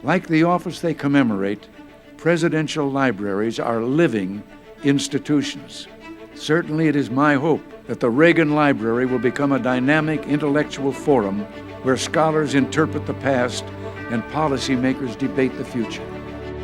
Like the office they commemorate, presidential libraries are living institutions. Certainly it is my hope that the Reagan Library will become a dynamic intellectual forum where scholars interpret the past and policymakers debate the future.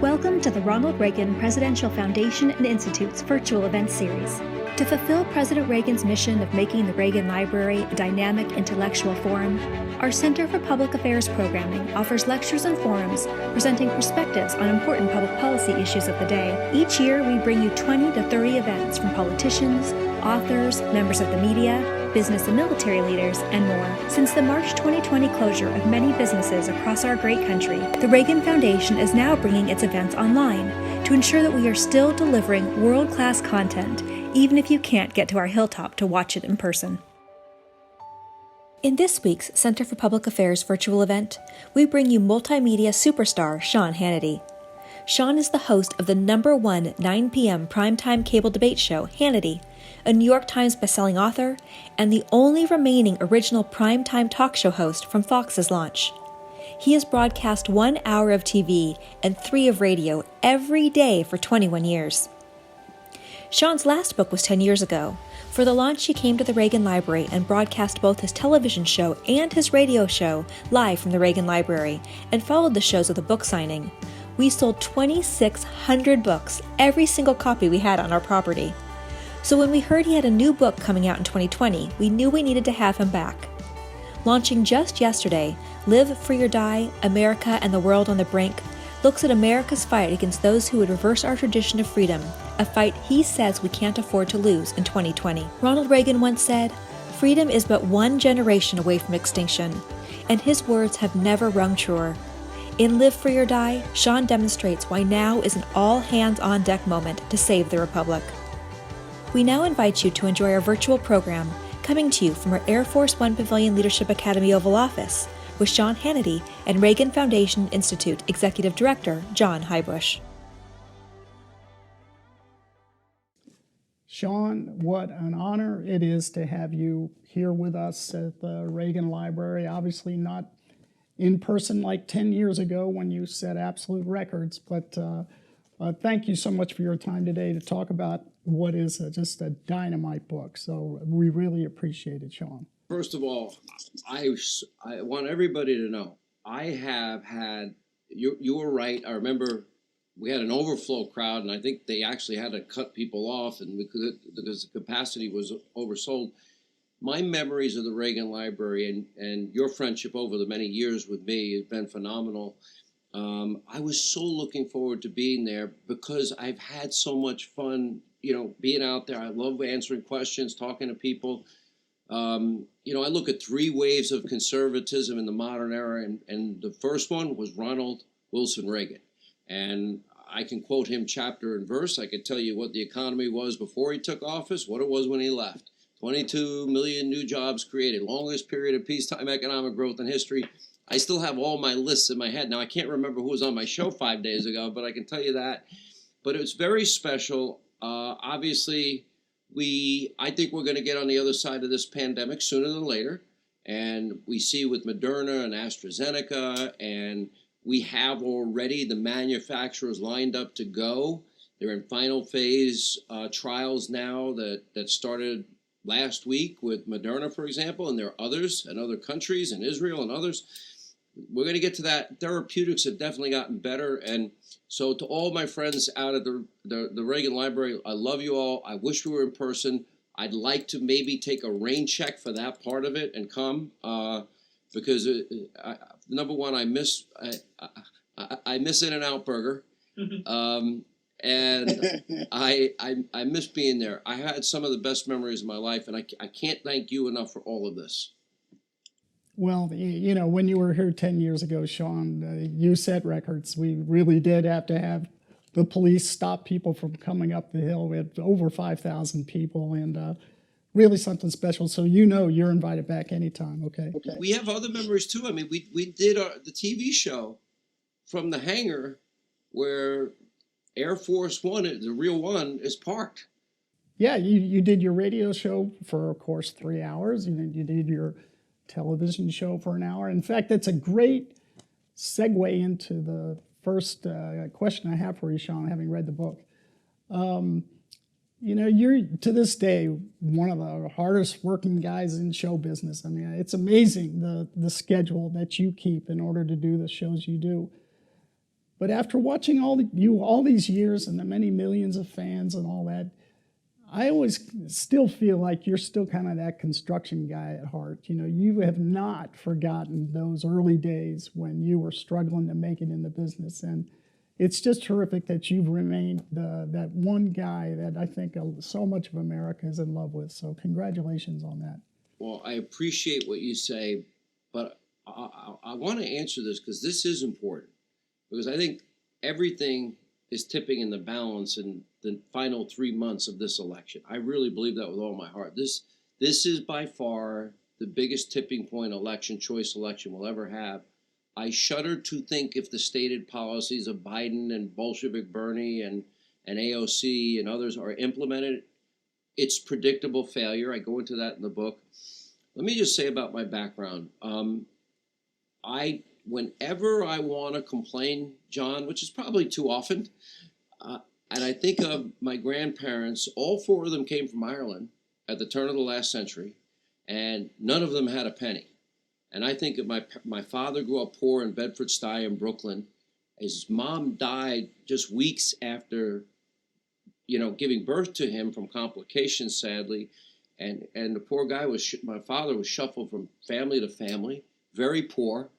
Welcome to the Ronald Reagan Presidential Foundation and Institute's virtual event series. To fulfill President Reagan's mission of making the Reagan Library a dynamic intellectual forum, our Center for Public Affairs Programming offers lectures and forums presenting perspectives on important public policy issues of the day. Each year, we bring you 20 to 30 events from politicians, authors, members of the media, business and military leaders, and more. Since the March 2020 closure of many businesses across our great country, the Reagan Foundation is now bringing its events online to ensure that we are still delivering world-class content, even if you can't get to our hilltop to watch it in person. In this week's Center for Public Affairs virtual event, we bring you multimedia superstar Sean Hannity. Sean is the host of the #1 9 p.m. primetime cable debate show, Hannity, a New York Times bestselling author, and the only remaining original primetime talk show host from Fox's launch. He has broadcast 1 hour of TV and 3 of radio every day for 21 years. Sean's last book was 10 years ago. For the launch, he came to the Reagan Library and broadcast both his television show and his radio show live from the Reagan Library and followed the shows with a book signing. We sold 2,600 books, every single copy we had on our property. So when we heard he had a new book coming out in 2020, we knew we needed to have him back. Launching just yesterday, Live Free or Die, America and the World on the Brink looks at America's fight against those who would reverse our tradition of freedom, a fight he says we can't afford to lose in 2020. Ronald Reagan once said, "Freedom is but one generation away from extinction," and his words have never rung truer. In Live Free or Die, Sean demonstrates why now is an all-hands-on-deck moment to save the Republic. We now invite you to enjoy our virtual program, coming to you from our Air Force One Pavilion Leadership Academy Oval Office, with Sean Hannity and Reagan Foundation Institute Executive Director John Highbush. Sean, what an honor it is to have you here with us at the Reagan Library. Obviously not in person like 10 years ago when you set absolute records, but thank you so much for your time today to talk about what is just a dynamite book. So we really appreciate it, Sean. First of all, I want everybody to know, I have had, you were right, I remember we had an overflow crowd, and I think they actually had to cut people off and because the capacity was oversold. My memories of the Reagan Library and your friendship over the many years with me has been phenomenal. I was so looking forward to being there because I've had so much fun, being out there. I love answering questions, talking to people. I look at 3 waves of conservatism in the modern era, and the first one was Ronald Wilson Reagan. And I can quote him chapter and verse. I could tell you what the economy was before he took office, what it was when he left. 22 million new jobs created, longest period of peacetime economic growth in history. I still have all my lists in my head. Now, I can't remember who was on my show 5 days ago, but I can tell you that. But it was very special. Obviously, I think we're going to get on the other side of this pandemic sooner than later. And we see with Moderna and AstraZeneca, and we have already the manufacturers lined up to go. They're in final phase trials now that started last week with Moderna, for example, and there are others in other countries, in Israel and others. We're going to get to that. Therapeutics have definitely gotten better. And so to all my friends out at the Reagan Library, I love you all. I wish we were in person. I'd like to maybe take a rain check for that part of it and come because number one, I miss In-N-Out Burger. And I miss being there. I had some of the best memories of my life, and I can't thank you enough for all of this. Well, when you were here 10 years ago, Sean, you set records. We really did have to have the police stop people from coming up the hill. We had over 5,000 people, and really something special. So you're invited back anytime, okay? We have other memories, too. I mean, we did the TV show from the hangar where Air Force One, the real one, is parked. Yeah, you did your radio show for, of course, 3 hours. You did your television show for an hour. In fact, it's a great segue into the first question I have for you, Sean, having read the book. You know, you're to this day one of the hardest working guys in show business. I mean, it's amazing the schedule that you keep in order to do the shows you do. But after watching all these years and the many millions of fans and all that, I always still feel like you're still kind of that construction guy at heart. You know, you have not forgotten those early days when you were struggling to make it in the business. And it's just terrific that you've remained that one guy that I think so much of America is in love with. So congratulations on that. Well, I appreciate what you say, but I want to answer this because this is important. Because I think everything is tipping in the balance in the final 3 months of this election. I really believe that with all my heart. This is by far the biggest tipping point choice election we'll ever have. I shudder to think if the stated policies of Biden and Bolshevik Bernie and AOC and others are implemented, it's predictable failure. I go into that in the book. Let me just say about my background. Whenever I want to complain, John, which is probably too often, and I think of my grandparents, all four of them came from Ireland at the turn of the last century, and none of them had a penny. And I think of my father grew up poor in Bedford-Stuyvesant in Brooklyn. His mom died just weeks after, giving birth to him from complications, sadly. And the poor guy my father was shuffled from family to family, very poor.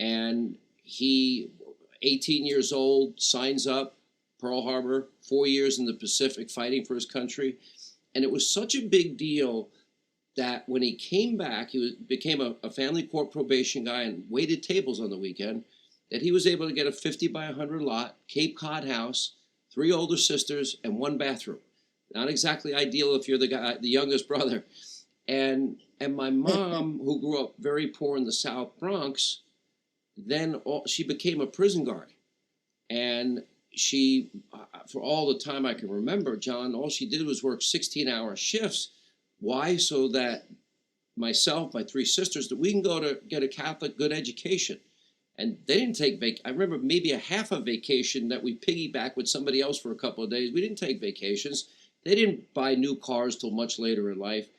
And he, 18 years old, signs up, Pearl Harbor, 4 years in the Pacific fighting for his country. And it was such a big deal that when he came back, became a family court probation guy and waited tables on the weekend, that he was able to get a 50 by 100 lot, Cape Cod house, 3 older sisters, and 1 bathroom. Not exactly ideal if you're the youngest brother. And my mom, who grew up very poor in the South Bronx, then she became a prison guard. And she, for all the time I can remember, John, all she did was work 16-hour shifts. Why? So that myself, my 3 sisters, that we can go to get a Catholic good education. And they didn't take I remember maybe a half a vacation that we piggybacked with somebody else for a couple of days. We didn't take vacations. They didn't buy new cars till much later in life.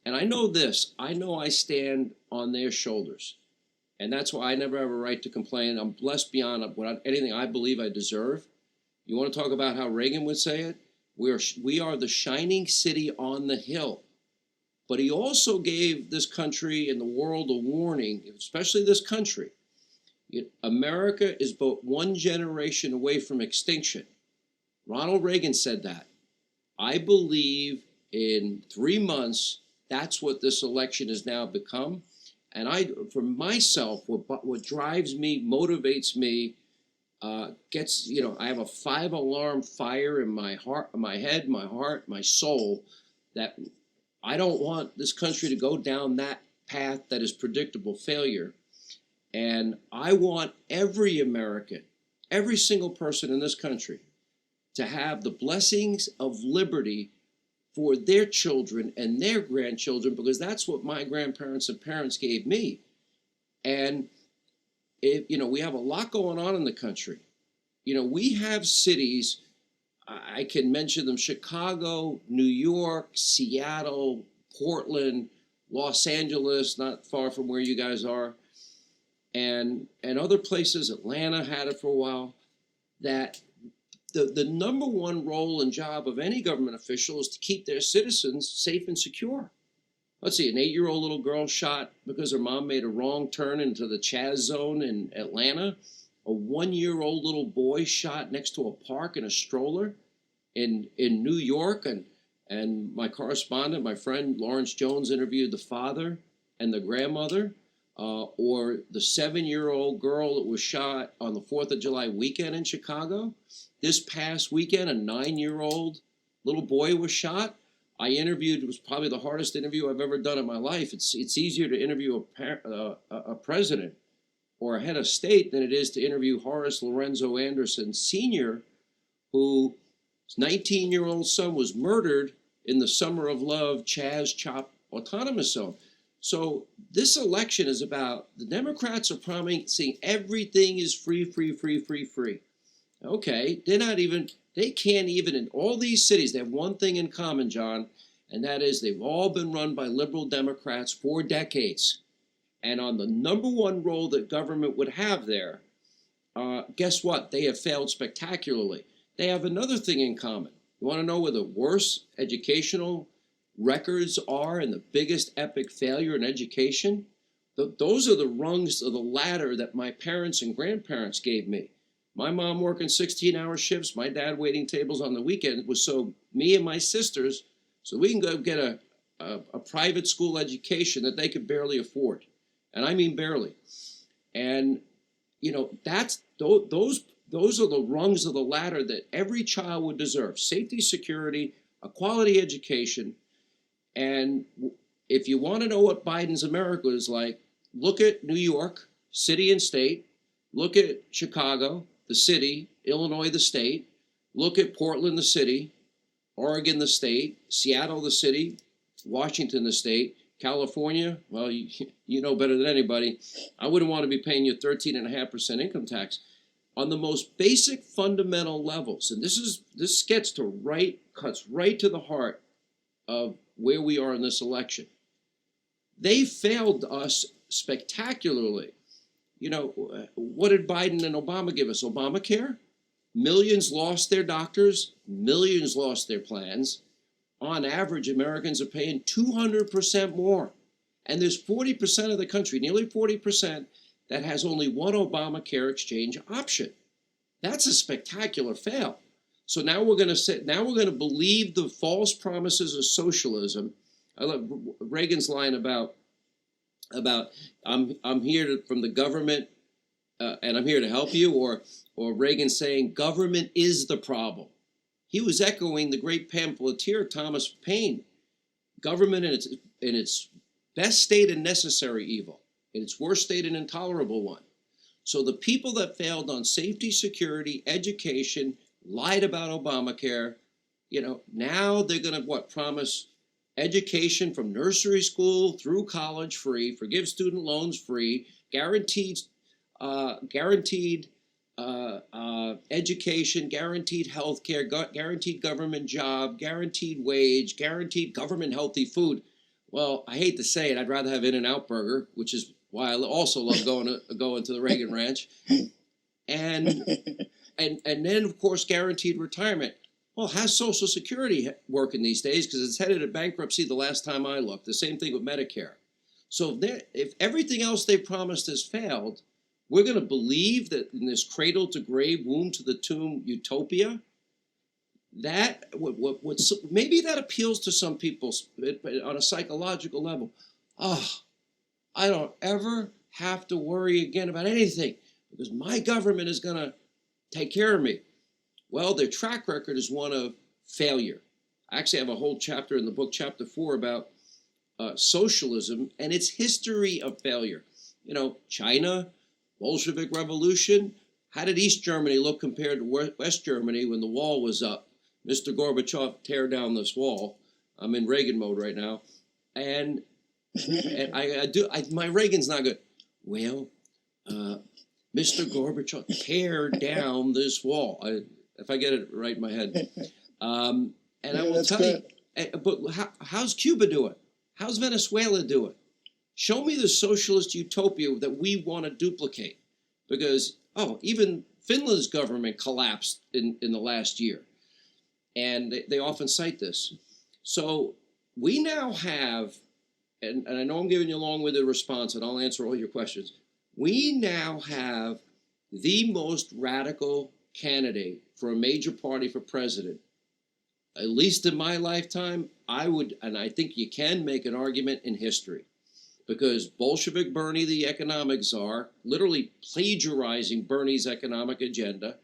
And I know this. I know I stand on their shoulders. And that's why I never have a right to complain. I'm blessed beyond anything I believe I deserve. You want to talk about how Reagan would say it? We are the shining city on the hill. But he also gave this country and the world a warning, especially this country. America is but one generation away from extinction. Ronald Reagan said that. I believe in 3 months, that's what this election has now become. And for myself, what drives me, motivates me, I have a 5-alarm fire in my heart, my head, my heart, my soul, that I don't want this country to go down that path that is predictable failure. And I want every American, every single person in this country, to have the blessings of liberty for their children and their grandchildren, because that's what my grandparents and parents gave me. And we have a lot going on in the country. We have cities, I can mention them: Chicago, New York, Seattle, Portland, Los Angeles, not far from where you guys are, and other places. Atlanta had it for a while. That the number one role and job of any government official is to keep their citizens safe and secure. Let's see, an 8-year-old little girl shot because her mom made a wrong turn into the Chaz zone in Atlanta. A 1-year-old little boy shot next to a park in a stroller in New York. And my correspondent, my friend Lawrence Jones, interviewed the father and the grandmother. Or the 7-year-old girl that was shot on the 4th of July weekend in Chicago. This past weekend, a 9-year-old little boy was shot. I interviewed, it was probably the hardest interview I've ever done in my life. It's easier to interview a president or a head of state than it is to interview Horace Lorenzo Anderson Sr., whose 19-year-old son was murdered in the Summer of Love Chaz Chop Autonomous Zone. So this election is about, the Democrats are promising everything is free, free, free, free, free. Okay, they can't even, in all these cities, they have one thing in common, John, and that is they've all been run by liberal Democrats for decades. And on the number one role that government would have there, guess what? They have failed spectacularly. They have another thing in common. You want to know where the worst educational records are and the biggest epic failure in education? Those are the rungs of the ladder that my parents and grandparents gave me. My mom working 16-hour shifts, my dad waiting tables on the weekend, was so me and my sisters, so we can go get a private school education that they could barely afford. And I mean barely. And, you know, those are the rungs of the ladder that every child would deserve. Safety, security, a quality education. And if you want to know what Biden's America is like, look at New York, city and state. Look at Chicago, the city, Illinois, the state. Look at Portland, the city, Oregon, the state, Seattle, the city, Washington, the state, California. Well, you know better than anybody. I wouldn't want to be paying you 13.5% income tax on the most basic fundamental levels. And this cuts right to the heart of where we are in this election. They failed us spectacularly. You know, what did Biden and Obama give us? Obamacare? Millions lost their doctors, millions lost their plans. On average, Americans are paying 200% more. And there's 40% of the country, nearly 40%, that has only one Obamacare exchange option. That's a spectacular fail. So now we're going to believe the false promises of socialism. I love Reagan's line about I'm here from the government and I'm here to help you, or Reagan saying government is the problem. He was echoing the great pamphleteer Thomas Paine. Government in its best state and necessary evil, in its worst state an intolerable one. So the people that failed on safety, security, education, lied about Obamacare, you know, now they're going to promise education from nursery school through college free, forgive student loans free, guaranteed education, guaranteed health care, guaranteed government job, guaranteed wage, guaranteed government healthy food. Well, I hate to say it, I'd rather have In-N-Out Burger, which is why I also love going to the Reagan Ranch, and then of course guaranteed retirement. Well, how's Social Security working these days? Because it's headed to bankruptcy the last time I looked. The same thing with Medicare. So if everything else they promised has failed, we're going to believe that in this cradle to grave, womb to the tomb utopia, that maybe that appeals to some people on a psychological level. Oh, I don't ever have to worry again about anything because my government is going to take care of me. Well, their track record is one of failure. I actually have a whole chapter in the book, chapter 4, about socialism and its history of failure. You know, China, Bolshevik Revolution. How did East Germany look compared to West Germany when the wall was up? Mr. Gorbachev, tear down this wall. I'm in Reagan mode right now. And my Reagan's not good. Well, Mr. Gorbachev, tear down this wall. If I get it right in my head. And I will tell you, but how's Cuba doing? How's Venezuela doing? Show me the socialist utopia that we want to duplicate. Because, even Finland's government collapsed in the last year. And they often cite this. So we now have, and I know I'm giving you a long-winded response, and I'll answer all your questions. We now have the most radical candidate for a major party for president. At least in my lifetime, and I think you can make an argument in history. Because Bolshevik Bernie, the economic czar, literally plagiarizing Bernie's economic agenda,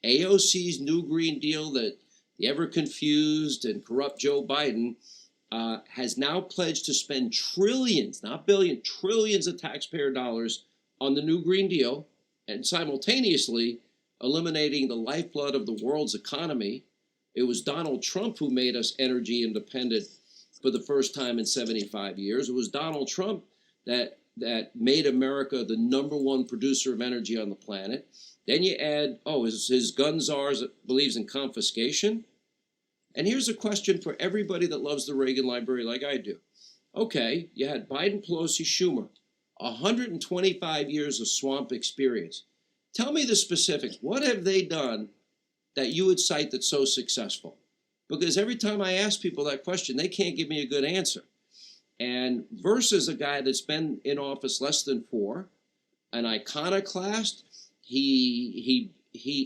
AOC's New Green Deal that the ever-confused and corrupt Joe Biden has now pledged to spend trillions, not billions, trillions of taxpayer dollars on the New Green Deal, and simultaneously eliminating the lifeblood of the world's economy. It was Donald Trump who made us energy independent for the first time in 75 years. It was Donald Trump that made America the #1 producer of energy on the planet. Then you add, his gun czar that believes in confiscation. And here's a question for everybody that loves the Reagan Library like I do. Okay, you had Biden, Pelosi, Schumer, 125 years of swamp experience. Tell me the specifics. What have they done that you would cite that's so successful? Because every time I ask people that question, they can't give me a good answer. And versus a guy that's been in office less than 4, an iconoclast, he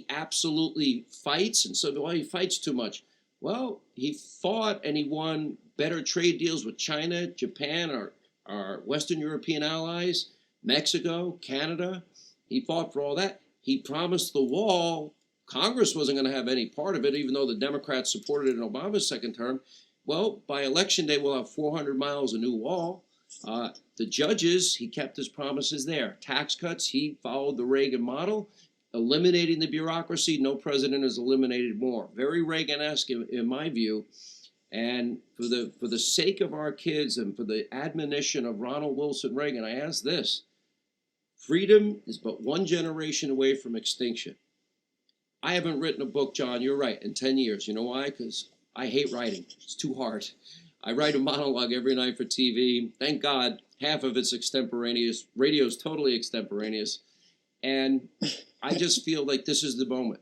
absolutely fights. And so, he fights too much. Well, he fought and he won better trade deals with China, Japan, our Western European allies, Mexico, Canada. He fought for all that. He promised the wall. Congress wasn't going to have any part of it, even though the Democrats supported it in Obama's second term. Well, by election day, we'll have 400 miles of new wall. The judges, he kept his promises there. Tax cuts, he followed the Reagan model. Eliminating the bureaucracy, no president has eliminated more. Very Reagan-esque in my view. And for the sake of our kids and for the admonition of Ronald Wilson Reagan, I ask this. Freedom is but one generation away from extinction. I haven't written a book, John, you're right, in 10 years. You know why? Because I hate writing. It's too hard. I write a monologue every night for TV. Thank God, half of it's extemporaneous. Radio is totally extemporaneous. And I just feel like this is the moment.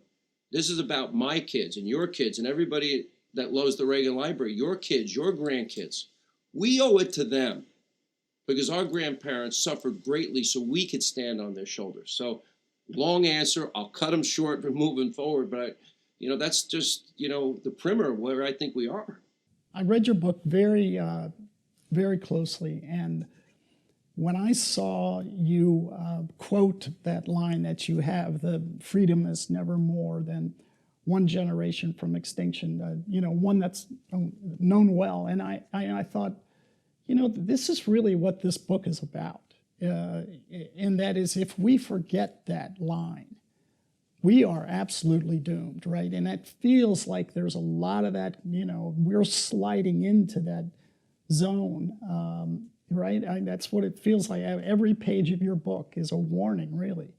This is about my kids and your kids and everybody that loves the Reagan Library, your kids, your grandkids. We owe it to them because our grandparents suffered greatly so we could stand on their shoulders. So long answer, I'll cut them short for moving forward, but that's just, the primer of where I think we are. I read your book very, very closely, and when I saw you quote that line that you have, the freedom is never more than one generation from extinction, one that's known well. And I thought, this is really what this book is about. And that is, if we forget that line, we are absolutely doomed, right? And it feels like there's a lot of that, we're sliding into that zone. Right? That's what it feels like. Every page of your book is a warning, really.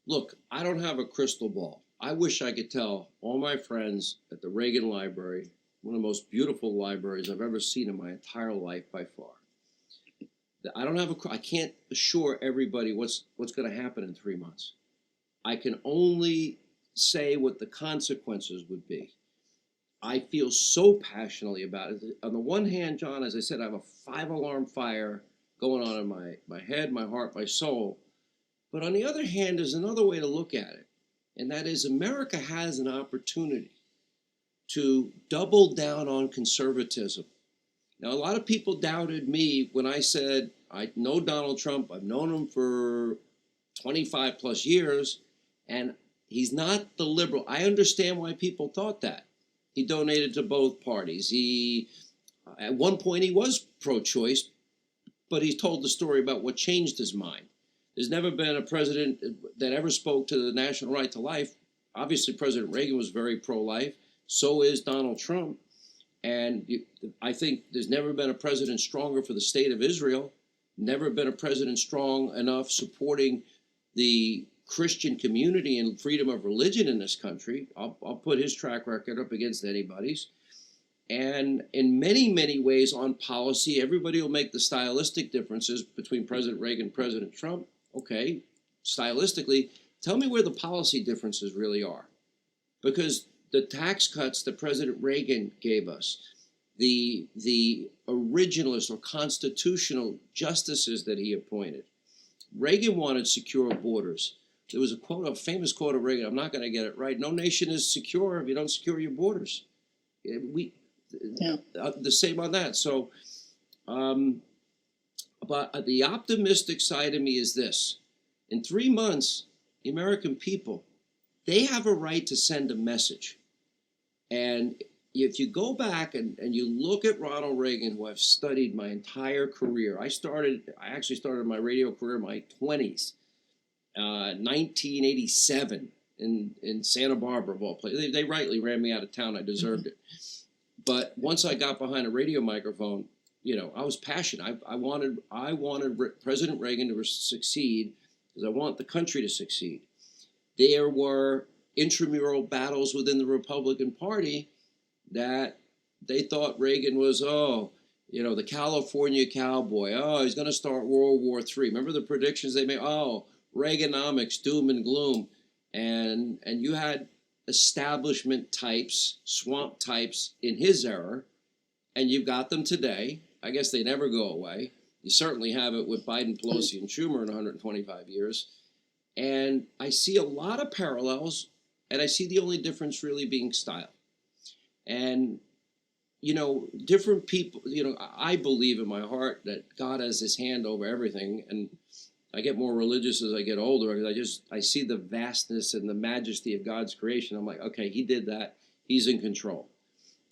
Look, I don't have a crystal ball. I wish I could tell all my friends at the Reagan Library, one of the most beautiful libraries I've ever seen in my entire life by far. I can't assure everybody what's going to happen in 3 months. I can only say what the consequences would be. I feel so passionately about it. On the one hand, John, as I said, I have a 5-alarm fire going on in my head, my heart, my soul. But on the other hand, there's another way to look at it. And that is America has an opportunity to double down on conservatism. Now, a lot of people doubted me when I said, I know Donald Trump. I've known him for 25 plus years, and he's not the liberal. I understand why people thought that. He donated to both parties. At one point, he was pro-choice, but he's told the story about what changed his mind. There's never been a president that ever spoke to the national right to life. Obviously, President Reagan was very pro-life. So is Donald Trump. And I think there's never been a president stronger for the state of Israel. Never been a president strong enough supporting the Christian community and freedom of religion in this country. I'll put his track record up against anybody's. And in many, many ways on policy, everybody will make the stylistic differences between President Reagan and President Trump. Okay, stylistically, tell me where the policy differences really are. Because the tax cuts that President Reagan gave us, the originalist or constitutional justices that he appointed. Reagan wanted secure borders. There was a famous quote of Reagan, I'm not going to get it right, no nation is secure if you don't secure your borders. The same on that. So, but the optimistic side of me is this. In 3 months, the American people, they have a right to send a message. And if you go back and you look at Ronald Reagan, who I've studied my entire career, I actually started my radio career in my 20s, 1987 in Santa Barbara, of all places. They rightly ran me out of town. I deserved it. But once I got behind a radio microphone, I was passionate. I wanted President Reagan to succeed because I want the country to succeed. There were intramural battles within the Republican Party that they thought Reagan was, the California cowboy. Oh, he's going to start World War III. Remember the predictions they made? Oh, Reaganomics, doom and gloom. And you had establishment types, swamp types in his era, and you've got them today. I guess they never go away. You certainly have it with Biden, Pelosi, and Schumer in 125 years. And I see a lot of parallels, and I see the only difference really being style. And, different people, I believe in my heart that God has his hand over everything. And I get more religious as I get older because I see the vastness and the majesty of God's creation. I'm like, okay, he did that. He's in control.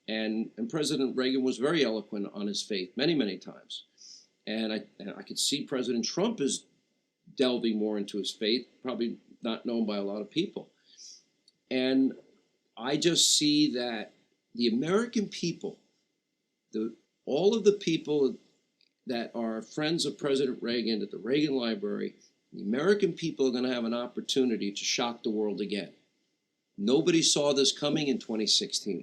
And President Reagan was very eloquent on his faith many, many times. And I could see President Trump is delving more into his faith, probably not known by a lot of people. And I just see that the American people, all of the people that are friends of President Reagan at the Reagan Library, the American people are going to have an opportunity to shock the world again. Nobody saw this coming in 2016.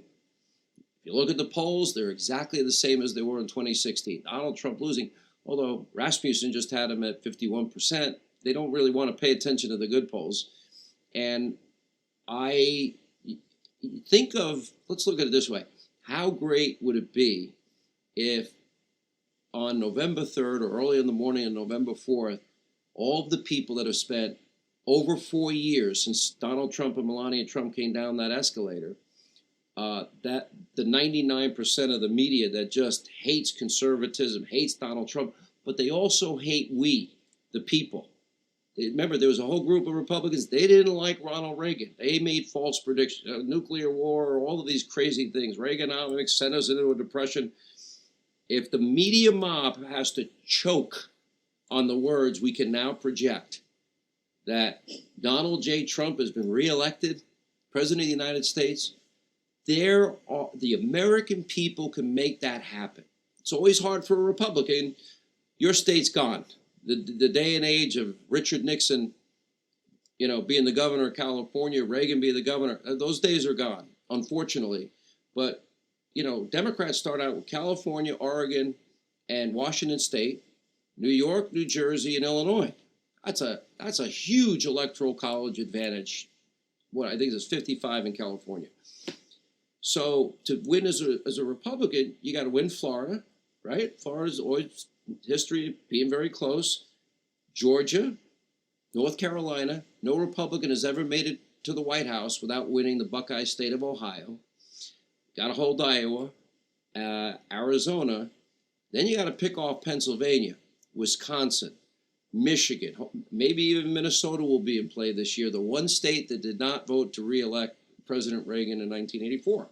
If you look at the polls, they're exactly the same as they were in 2016. Donald Trump losing, although Rasmussen just had him at 51%. They don't really want to pay attention to the good polls. And I think of, let's look at it this way. How great would it be if on November 3rd or early in the morning on November 4th, all of the people that have spent over 4 years since Donald Trump and Melania Trump came down that escalator, that the 99% of the media that just hates conservatism, hates Donald Trump, but they also hate we, the people. Remember, there was a whole group of Republicans, they didn't like Ronald Reagan. They made false predictions, nuclear war, all of these crazy things. Reaganomics sent us into a depression. If the media mob has to choke on the words we can now project that Donald J. Trump has been reelected President of the United States, the American people can make that happen. It's always hard for a Republican. Your state's gone. The day and age of Richard Nixon, being the governor of California, Reagan being the governor, those days are gone, unfortunately. But, Democrats start out with California, Oregon, and Washington State, New York, New Jersey, and Illinois. That's a huge electoral college advantage. I think it's 55 in California. So to win as a Republican, you got to win Florida, right? Florida's always history of being very close. Georgia, North Carolina, no Republican has ever made it to the White House without winning the Buckeye State of Ohio. Got to hold Iowa, Arizona. Then you got to pick off Pennsylvania, Wisconsin, Michigan, maybe even Minnesota will be in play this year. The one state that did not vote to re-elect President Reagan in 1984.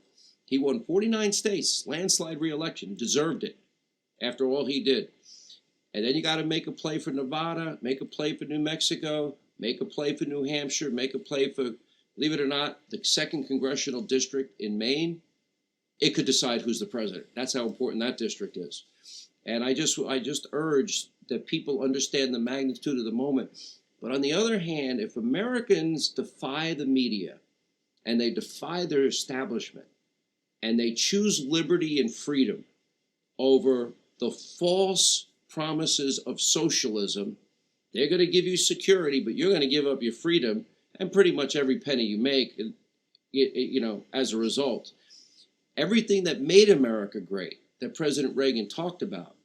He won 49 states, landslide re-election, deserved it after all he did. And then you got to make a play for Nevada, make a play for New Mexico, make a play for New Hampshire, make a play for, believe it or not, the 2nd Congressional District in Maine. It could decide who's the president. That's how important that district is. And I just urge that people understand the magnitude of the moment. But on the other hand, if Americans defy the media and they defy their establishment and they choose liberty and freedom over the false promises of socialism, they're going to give you security, but you're going to give up your freedom and pretty much every penny you make, as a result. Everything that made America great, that President Reagan talked about,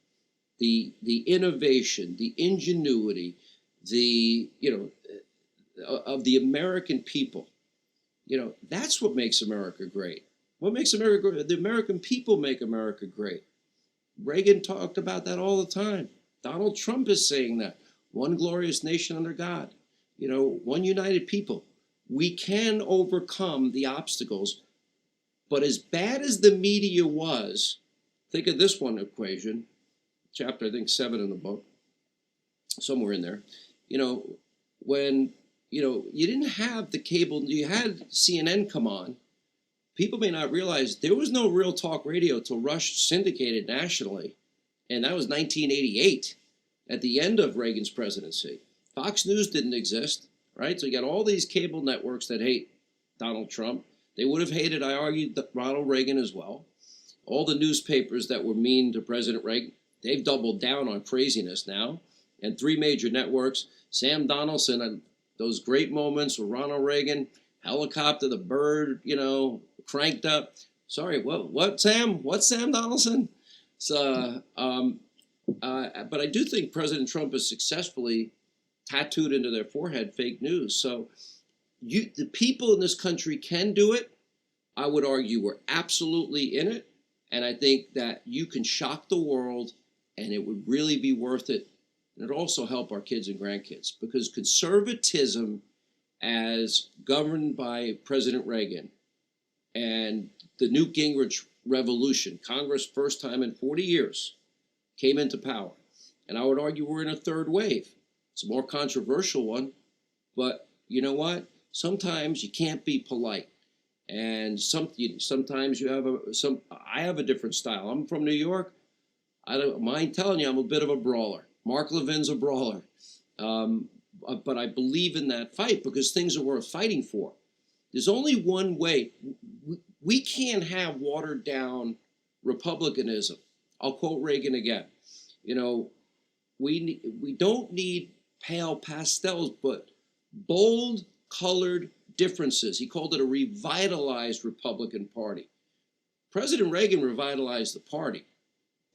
the innovation, the ingenuity, of the American people, that's what makes America great. What makes America great? The American people make America great. Reagan talked about that all the time. Donald Trump is saying that. One glorious nation under God. One united people. We can overcome the obstacles. But as bad as the media was, think of this one equation, chapter, I think 7 in the book, somewhere in there. When, you didn't have the cable, you had CNN come on. People may not realize there was no real talk radio till Rush syndicated nationally. And that was 1988, at the end of Reagan's presidency. Fox News didn't exist, right? So you got all these cable networks that hate Donald Trump. They would have hated, I argued, Ronald Reagan as well. All the newspapers that were mean to President Reagan, they've doubled down on craziness now. And three major networks, Sam Donaldson, those great moments with Ronald Reagan, helicopter, the bird, cranked up. Sorry, what Sam? What's Sam Donaldson? So, but I do think President Trump has successfully tattooed into their forehead fake news. So the people in this country can do it. I would argue we're absolutely in it. And I think that you can shock the world and it would really be worth it. And it'd also help our kids and grandkids, because conservatism, as governed by President Reagan, and the Newt Gingrich revolution, Congress, first time in 40 years, came into power. And I would argue we're in a third wave. It's a more controversial one, but you know what? Sometimes you can't be polite. And sometimes you have I have a different style. I'm from New York. I don't mind telling you I'm a bit of a brawler. Mark Levin's a brawler. But I believe in that fight because things are worth fighting for. There's only one way. We can't have watered down republicanism. I'll quote Reagan again. We don't need pale pastels, but bold colored differences. He called it a revitalized Republican Party. President Reagan revitalized the party.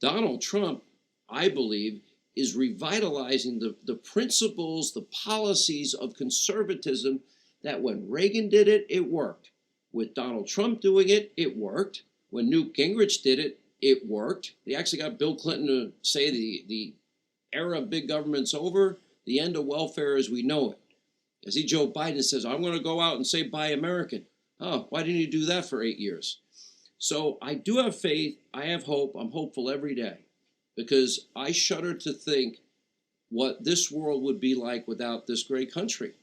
Donald Trump, I believe, is revitalizing the principles, the policies of conservatism that when Reagan did it, it worked. With Donald Trump doing it, it worked. When Newt Gingrich did it, it worked. They actually got Bill Clinton to say the era of big government's over, the end of welfare as we know it. I see Joe Biden says, I'm going to go out and say buy American. Oh, why didn't you do that for 8 years? So I do have faith. I have hope. I'm hopeful every day because I shudder to think what this world would be like without this great country.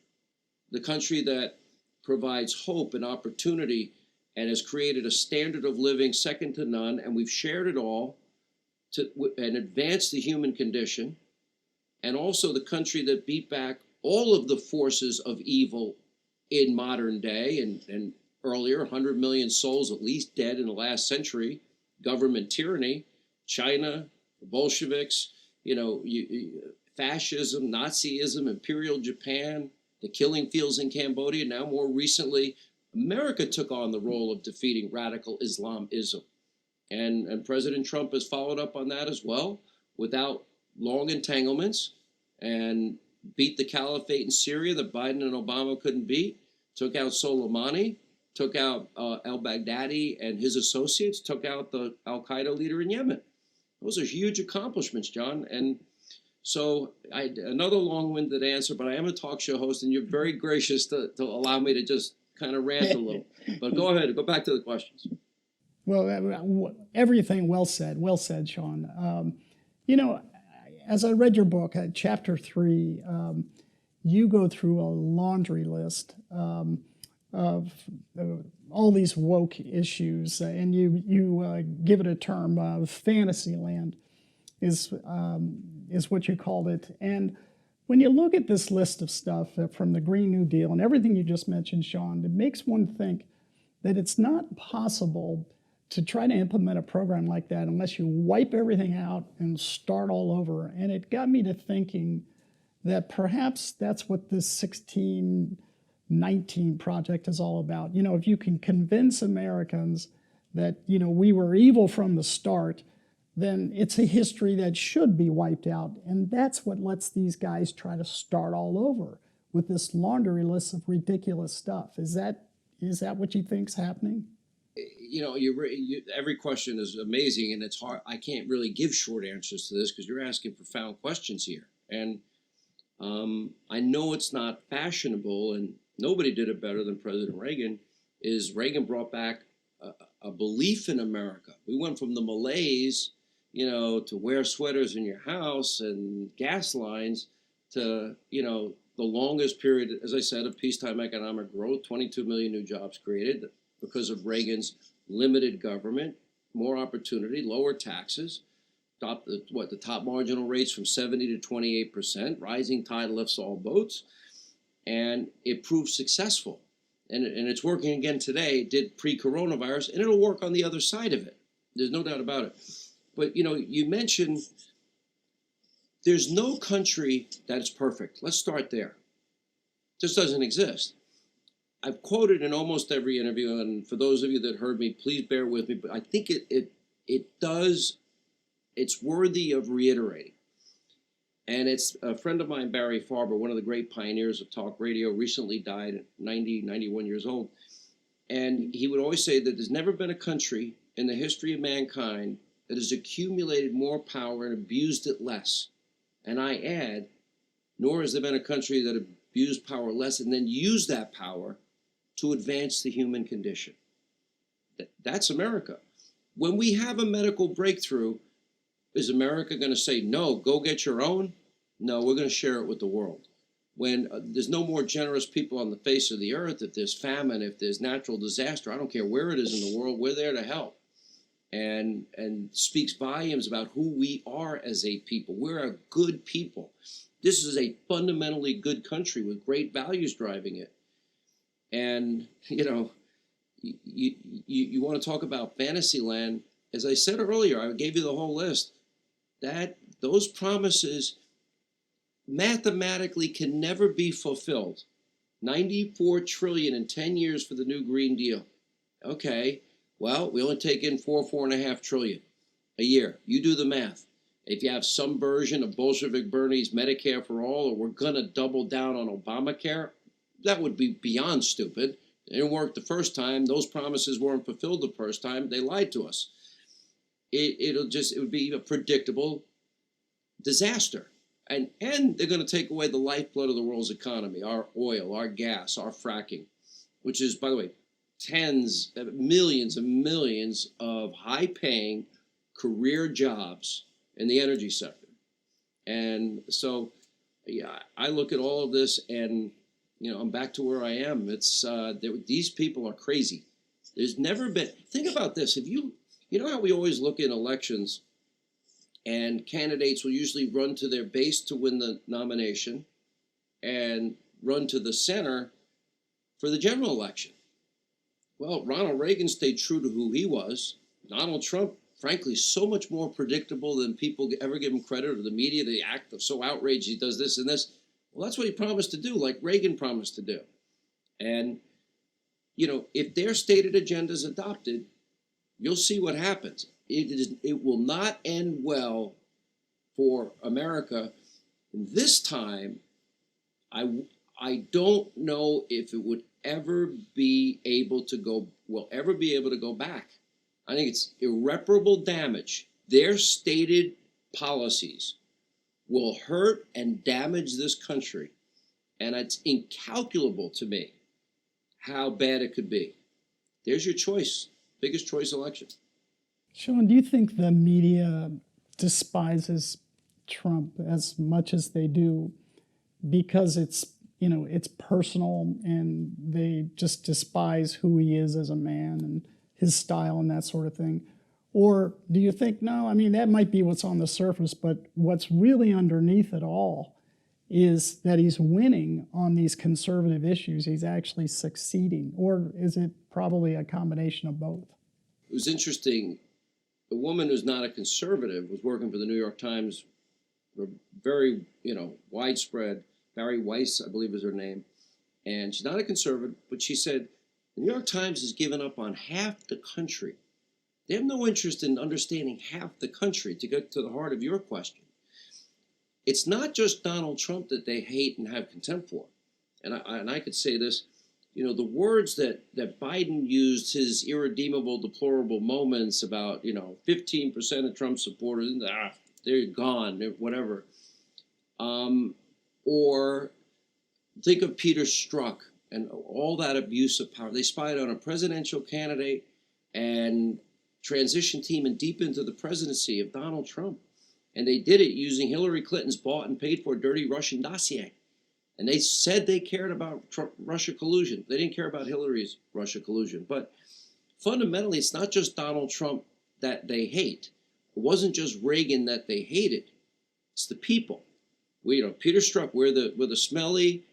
The country that provides hope and opportunity and has created a standard of living second to none, and we've shared it all and advanced the human condition, and also the country that beat back all of the forces of evil in modern day and earlier, 100 million souls at least dead in the last century, government tyranny, China, the Bolsheviks, fascism, Nazism, Imperial Japan, the killing fields in Cambodia. Now, more recently, America took on the role of defeating radical Islamism. And President Trump has followed up on that as well without long entanglements and beat the caliphate in Syria that Biden and Obama couldn't beat, took out Soleimani, took out al-Baghdadi and his associates, took out the al-Qaeda leader in Yemen. Those are huge accomplishments, John. And so another long-winded answer, but I am a talk show host, and you're very gracious to allow me to just kind of rant a little. But go ahead, go back to the questions. Well, everything well said, Sean. As I read your book, chapter 3, you go through a laundry list of all these woke issues, and you give it a term, Fantasyland is what you called it. And when you look at this list of stuff from the Green New Deal and everything you just mentioned, Sean, it makes one think that it's not possible to try to implement a program like that unless you wipe everything out and start all over. And it got me to thinking that perhaps that's what this 1619 project is all about. If you can convince Americans that, we were evil from the start, then it's a history that should be wiped out. And that's what lets these guys try to start all over with this laundry list of ridiculous stuff. Is that what you think's happening? Every question is amazing, and it's hard. I can't really give short answers to this because you're asking profound questions here. And I know it's not fashionable, and nobody did it better than President Reagan. Reagan brought back a belief in America. We went from the malaise, to wear sweaters in your house and gas lines to, the longest period, as I said, of peacetime economic growth, 22 million new jobs created because of Reagan's limited government, more opportunity, lower taxes. the top marginal rates from 70 to 28%. Rising tide lifts all boats, and it proved successful. And it's working again today. It did pre-coronavirus, and it'll work on the other side of it. There's no doubt about it. But you mentioned there's no country that is perfect. Let's start there. It just doesn't exist. I've quoted in almost every interview, and for those of you that heard me, please bear with me. But I think it's worthy of reiterating. And it's a friend of mine, Barry Farber, one of the great pioneers of talk radio, recently died at 91 years old. And he would always say that there's never been a country in the history of mankind that has accumulated more power and abused it less. And I add, nor has there been a country that abused power less and then used that power to advance the human condition. That's America. When we have a medical breakthrough, is America going to say, no, go get your own? No, we're going to share it with the world. When there's no more generous people on the face of the earth, if there's famine, if there's natural disaster, I don't care where it is in the world, we're there to help. And speaks volumes about who we are as a people. We're a good people. This is a fundamentally good country with great values driving it. And, you want to talk about Fantasyland. As I said earlier, I gave you the whole list, that those promises mathematically can never be fulfilled. 94 trillion in 10 years for the new Green Deal. Okay, well, we only take in 4.5 trillion a year. You do the math. If you have some version of Bolshevik Bernie's Medicare for all, or we're going to double down on Obamacare, that would be beyond stupid. It didn't work the first time. Those promises weren't fulfilled the first time. They lied to us. It would be a predictable disaster. And they're going to take away the lifeblood of the world's economy, our oil, our gas, our fracking, which is, by the way, tens of millions and millions of high-paying career jobs in the energy sector. And so, yeah, I look at all of this and, I'm back to where I am. It's these people are crazy. There's never been, think about this. If you know how we always look in elections and candidates will usually run to their base to win the nomination and run to the center for the general election. Well, Ronald Reagan stayed true to who he was. Donald Trump, frankly, so much more predictable than people ever give him credit, or the media. They act so outraged he does this and this. Well, that's what he promised to do, like Reagan promised to do. And, if their stated agenda is adopted, you'll see what happens. It will not end well for America. This time, I don't know if it would ever be able to go back. I think it's irreparable damage. Their stated policies will hurt and damage this country. And it's incalculable to me how bad it could be. There's your choice. Biggest choice election. Sean, do you think the media despises Trump as much as they do because it's personal and they just despise who he is as a man and his style and that sort of thing? Or do you think, no, that might be what's on the surface, but what's really underneath it all is that he's winning on these conservative issues. He's actually succeeding. Or is it probably a combination of both? It was interesting. A woman who's not a conservative was working for the New York Times, very, widespread. Barry Weiss, I believe is her name. And she's not a conservative, but she said, the New York Times has given up on half the country. They have no interest in understanding half the country, to get to the heart of your question. It's not just Donald Trump that they hate and have contempt for. And I could say this, the words that Biden used, his irredeemable, deplorable moments about, 15% of Trump supporters, they're gone, whatever. Or think of Peter Strzok and all that abuse of power. They spied on a presidential candidate and transition team and deep into the presidency of Donald Trump. And they did it using Hillary Clinton's bought and paid for dirty Russian dossier. And they said they cared about Russia collusion. They didn't care about Hillary's Russia collusion. But fundamentally, it's not just Donald Trump that they hate. it wasn't just Reagan that they hated. It's the people. Peter Strzok, we're the smelly,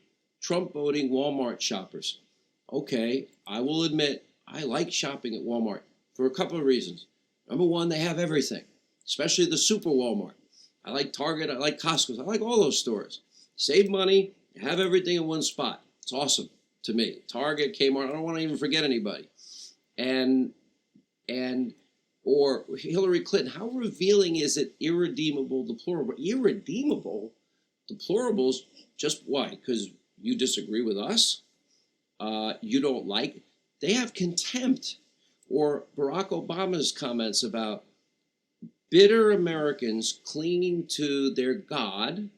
Trump voting Walmart shoppers. Okay, I will admit I like shopping at Walmart for a couple of reasons. Number one, they have everything, especially the super Walmart. I like Target, I like Costco, I like all those stores. Save money, have everything in one spot. It's awesome to me. Target, Kmart, I don't want to even forget anybody. Or Hillary Clinton, how revealing is it irredeemable, deplorable? Irredeemable? Deplorables, just why? Because you disagree with us? You don't like? They have contempt. Or Barack Obama's comments about bitter Americans clinging to their God,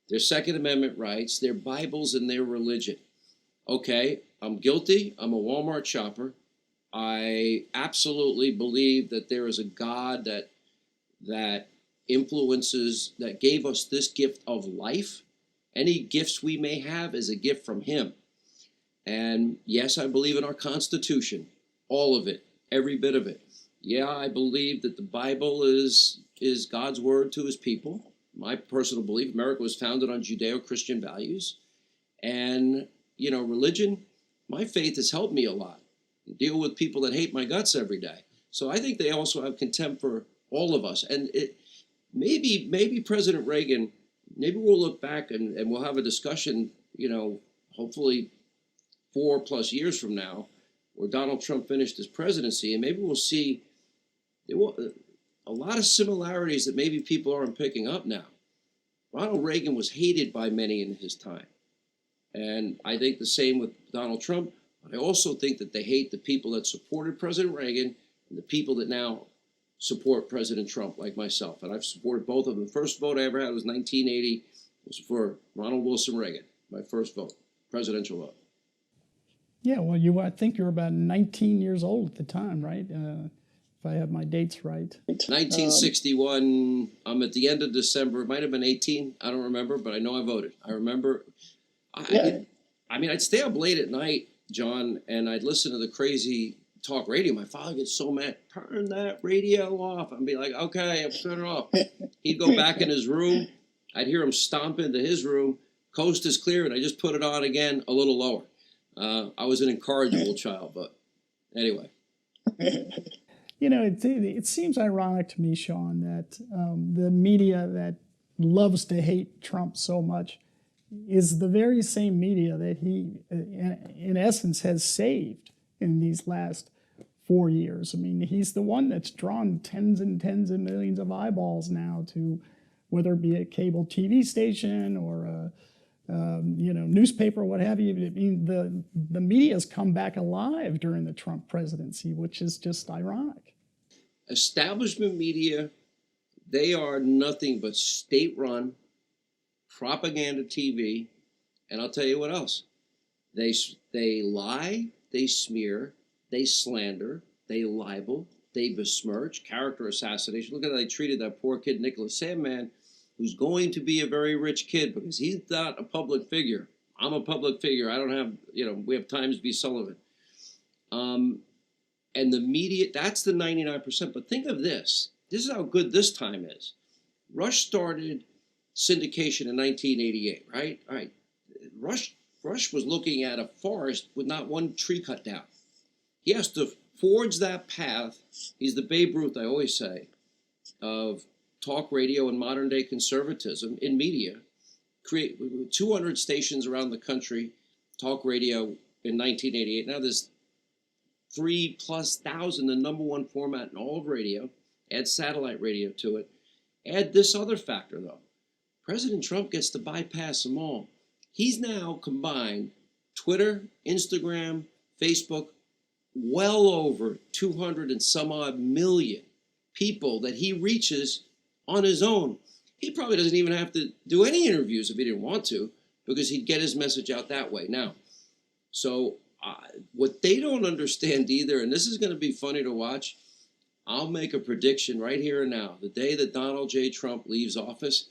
their Second Amendment rights, their Bibles, and their religion. Okay, I'm guilty. I'm a Walmart shopper. I absolutely believe that there is a God that influences, that gave us this gift of life. Any gifts we may have is a gift from him. And yes, I believe in our Constitution, all of it, every bit of it. Yeah, I believe that the Bible is God's word to his people. My personal belief, America was founded on Judeo-Christian values. And, religion, my faith has helped me a lot. Deal with people that hate my guts every day. So I think they also have contempt for all of us. And maybe President Reagan, maybe we'll look back and we'll have a discussion, hopefully 4+ years from now, where Donald Trump finished his presidency, and maybe we'll see a lot of similarities that maybe people aren't picking up now. Ronald Reagan was hated by many in his time. And I think the same with Donald Trump. I also think that they hate the people that supported President Reagan and the people that now support President Trump, like myself. And I've supported both of them. The first vote I ever had was 1980. It was for Ronald Wilson Reagan, my first vote, presidential vote. Yeah, well, I think you were about 19 years old at the time, right? If I have my dates right. 1961, I'm at the end of December. It might have been 18. I don't remember, but I know I voted. I remember. I'd stay up late at night, John, and I'd listen to the crazy talk radio. My father gets so mad, turn that radio off. I'd be like, okay, I'll turn it off. He'd go back in his room. I'd hear him stomp into his room. Coast is clear, and I just put it on again a little lower. I was an incorrigible child, but anyway. It seems ironic to me, Sean, that the media that loves to hate Trump so much is the very same media that he, in essence, has saved in these last 4 years. I mean, he's the one that's drawn tens and tens of millions of eyeballs now to, whether it be a cable TV station or a newspaper, what have you. I mean, the media's come back alive during the Trump presidency, which is just ironic. Establishment media, they are nothing but state-run propaganda TV, and I'll tell you what else. They lie, they smear, they slander, they libel, they besmirch, character assassination. Look at how they treated that poor kid, Nicholas Sandman, who's going to be a very rich kid because he's not a public figure. I'm a public figure. I don't have, we have Times v. Sullivan. And the media, that's the 99%. But think of this. This is how good this time is. Rush started syndication in 1988, right? All right. Rush was looking at a forest with not one tree cut down. He has to forge that path. He's the Babe Ruth, I always say, of talk radio and modern day conservatism in media. Create 200 stations around the country, talk radio in 1988. Now there's 3,000+, the number one format in all of radio. Add satellite radio to it. Add this other factor though. President Trump gets to bypass them all. He's now combined Twitter, Instagram, Facebook, well over 200 and some odd million people that he reaches on his own. He probably doesn't even have to do any interviews if he didn't want to, because he'd get his message out that way. Now, so what they don't understand either, and this is going to be funny to watch, I'll make a prediction right here and now. The day that Donald J. Trump leaves office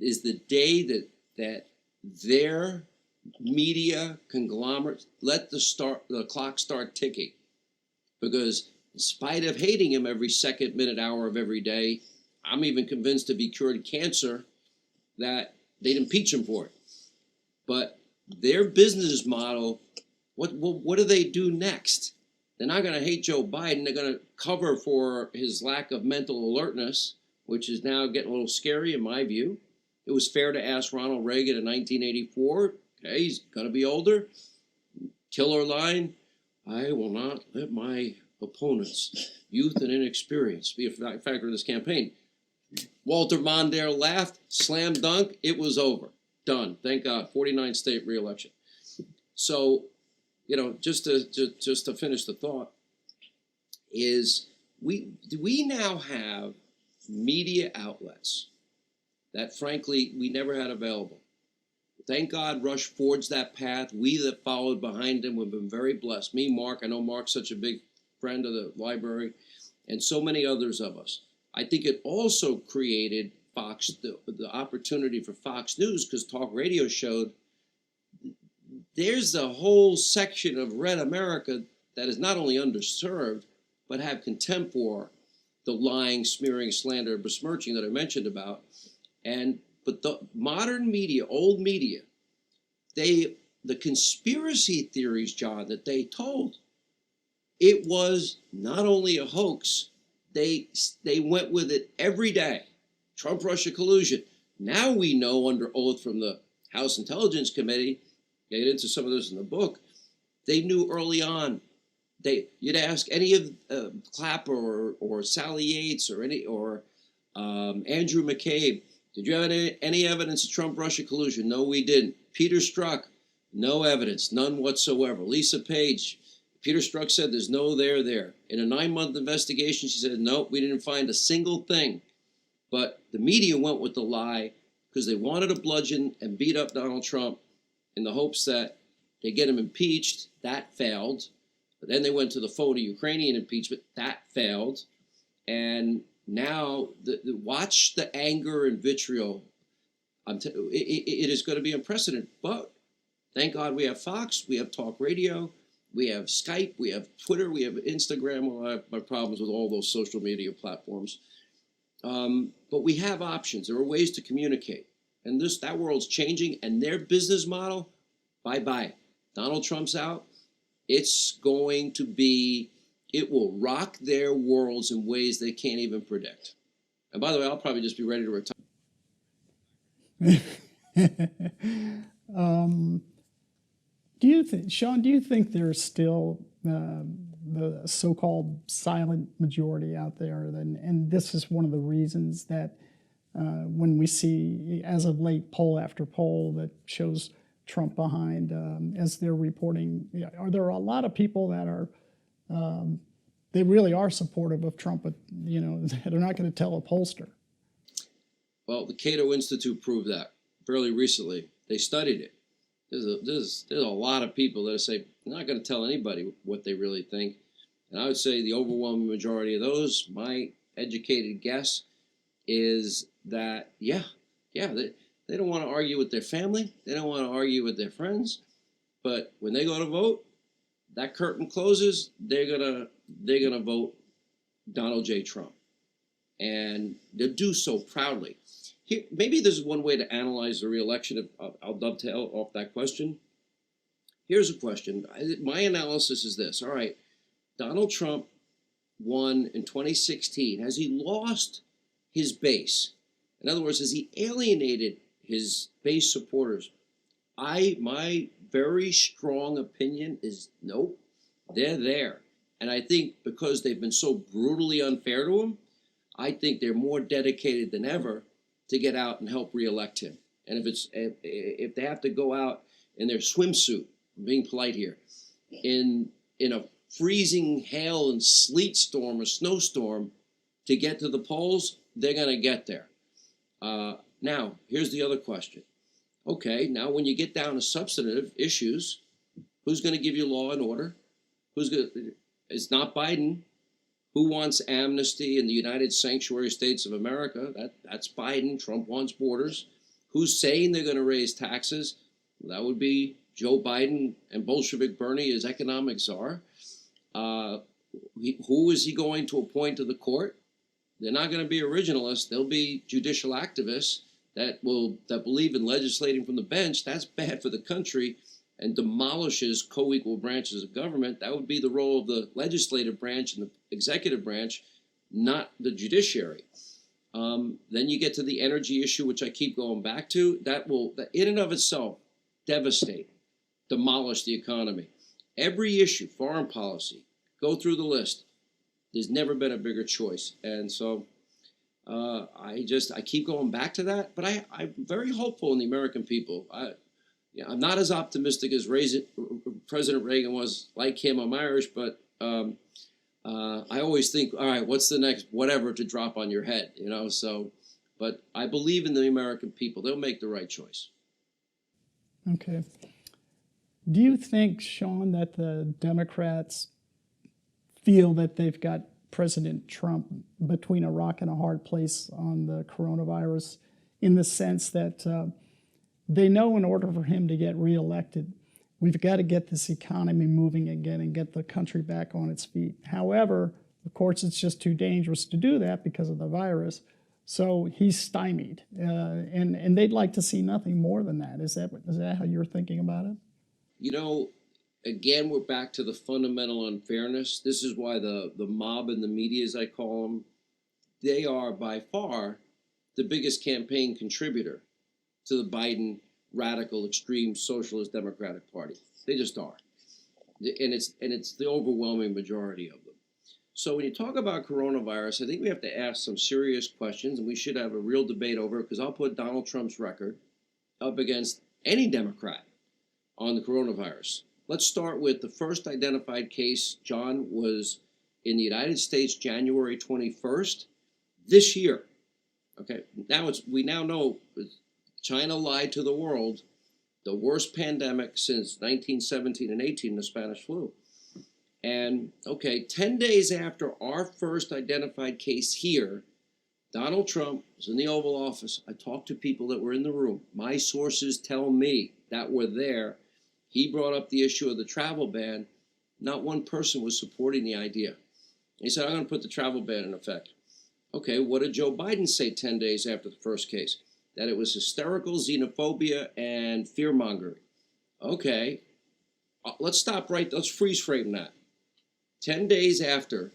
is the day that their media conglomerate let the clock start ticking. Because in spite of hating him every second, minute, hour of every day. I'm even convinced if he cured cancer that they'd impeach him for it. But their business model, what do they do next? They're not going to hate Joe Biden. They're going to cover for his lack of mental alertness, which is now getting a little scary in my view. It was fair to ask Ronald Reagan in 1984, okay, he's going to be older. Killer line, I will not let my opponents, youth and inexperience, be a factor in this campaign. Walter Mondale laughed, slam dunk, it was over. Done. Thank God. 49 state re-election. So, you know, just to finish the thought, is we now have media outlets that frankly we never had available. Thank God Rush forged that path. We that followed behind him have been very blessed. Me, Mark, I know Mark's such a big friend of the library, and so many others of us. I think it also created Fox, the opportunity for Fox News, because talk radio showed there's a whole section of Red America that is not only underserved, but have contempt for the lying, smearing, slander, besmirching that I mentioned about. But the modern media, old media, the conspiracy theories, John, that they told, it was not only a hoax, they went with it every day. Trump-Russia collusion. Now we know under oath from the House Intelligence Committee, get into some of this in the book, they knew early on. You'd ask any of Clapper or Sally Yates or Andrew McCabe, did you have any evidence of Trump-Russia collusion? No, we didn't. Peter Strzok, no evidence, none whatsoever. Lisa Page, Peter Strzok said there's no there. In a 9-month investigation, she said, nope, we didn't find a single thing. But the media went with the lie because they wanted to bludgeon and beat up Donald Trump in the hopes that they get him impeached. That failed. But then they went to the phony Ukrainian impeachment. That failed. And now, watch the anger and vitriol. It is going to be unprecedented. But thank God we have Fox, we have talk radio, we have Skype, we have Twitter, we have Instagram. Well, I have my problems with all those social media platforms. But we have options. There are ways to communicate. And that world's changing, and their business model, bye-bye. Donald Trump's out. It's going to be, it will rock their worlds in ways they can't even predict. And by the way, I'll probably just be ready to retire. Sean, do you think there's still the so-called silent majority out there? And this is one of the reasons that when we see, as of late, poll after poll that shows Trump behind, as they're reporting, are there a lot of people that are, they really are supportive of Trump, but, you know, they're not going to tell a pollster? Well, the Cato Institute proved that fairly recently. They studied it. There's a lot of people that say they're not going to tell anybody what they really think. And I would say the overwhelming majority of those, my educated guess, is that, they don't want to argue with their family. They don't want to argue with their friends. But when they go to vote, that curtain closes, they're gonna vote Donald J. Trump. And they'll do so proudly. Here, maybe this is one way to analyze the re-election. I'll dovetail off that question. Here's a question. My analysis is this. All right, Donald Trump won in 2016. Has he lost his base? In other words, has he alienated his base supporters? My very strong opinion is nope. They're there. And I think because they've been so brutally unfair to him, I think they're more dedicated than ever to get out and help reelect him. And if they have to go out in their swimsuit, I'm being polite here, in a freezing hail and sleet storm or snowstorm to get to the polls, they're going to get there. Now, here's the other question. Okay, now when you get down to substantive issues, who's going to give you law and order? It's not Biden. Who wants amnesty in the United Sanctuary States of America? That's Biden. Trump wants borders. Who's saying they're going to raise taxes? Well, that would be Joe Biden and Bolshevik Bernie as economic czar. Who is he going to appoint to the court? They're not going to be originalists. They'll be judicial activists that believe in legislating from the bench. That's bad for the country and demolishes co-equal branches of government. That would be the role of the legislative branch and the executive branch, not the judiciary. Then you get to the energy issue, which I keep going back to. That will, in and of itself, devastate, demolish the economy. Every issue, foreign policy, go through the list. There's never been a bigger choice. And so I keep going back to that. But I'm very hopeful in the American people. I'm not as optimistic as President Reagan was. Like him, I'm Irish, but I always think, all right, what's the next whatever to drop on your head, So, but I believe in the American people. They'll make the right choice. Okay. Do you think, Sean, that the Democrats feel that they've got President Trump between a rock and a hard place on the coronavirus, in the sense that they know in order for him to get reelected, we've got to get this economy moving again and get the country back on its feet. However, of course, it's just too dangerous to do that because of the virus. So he's stymied, and they'd like to see nothing more than that. Is that how you're thinking about it? Again, we're back to the fundamental unfairness. This is why the mob and the media, as I call them, they are by far the biggest campaign contributor to the Biden radical, extreme, socialist Democratic Party. They just are. And it's the overwhelming majority of them. So when you talk about coronavirus, I think we have to ask some serious questions, and we should have a real debate over it, because I'll put Donald Trump's record up against any Democrat on the coronavirus. Let's start with the first identified case, John, was in the United States, January 21st, this year. Okay, we now know China lied to the world, the worst pandemic since 1917 and 18, the Spanish flu. And, 10 days after our first identified case here, Donald Trump was in the Oval Office. I talked to people that were in the room. My sources tell me that were there. He brought up the issue of the travel ban. Not one person was supporting the idea. He said, I'm going to put the travel ban in effect. Okay, what did Joe Biden say 10 days after the first case? That it was hysterical, xenophobia, and fear-mongering. Okay, let's stop let's freeze frame that. 10 days after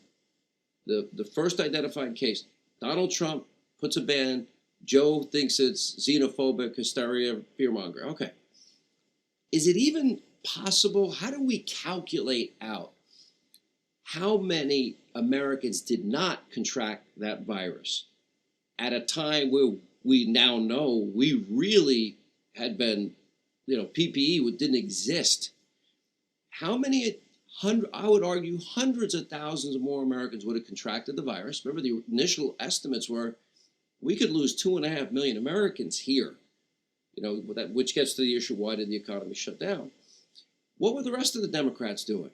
the first identified case, Donald Trump puts a ban. Joe thinks it's xenophobic, hysteria, fear-mongering. Okay. Is it even possible? How do we calculate out how many Americans did not contract that virus at a time where we now know we really had been, PPE didn't exist? How many, I would argue hundreds of thousands of more Americans would have contracted the virus. Remember, the initial estimates were we could lose 2.5 million Americans here. Which gets to the issue, why did the economy shut down? What were the rest of the Democrats doing?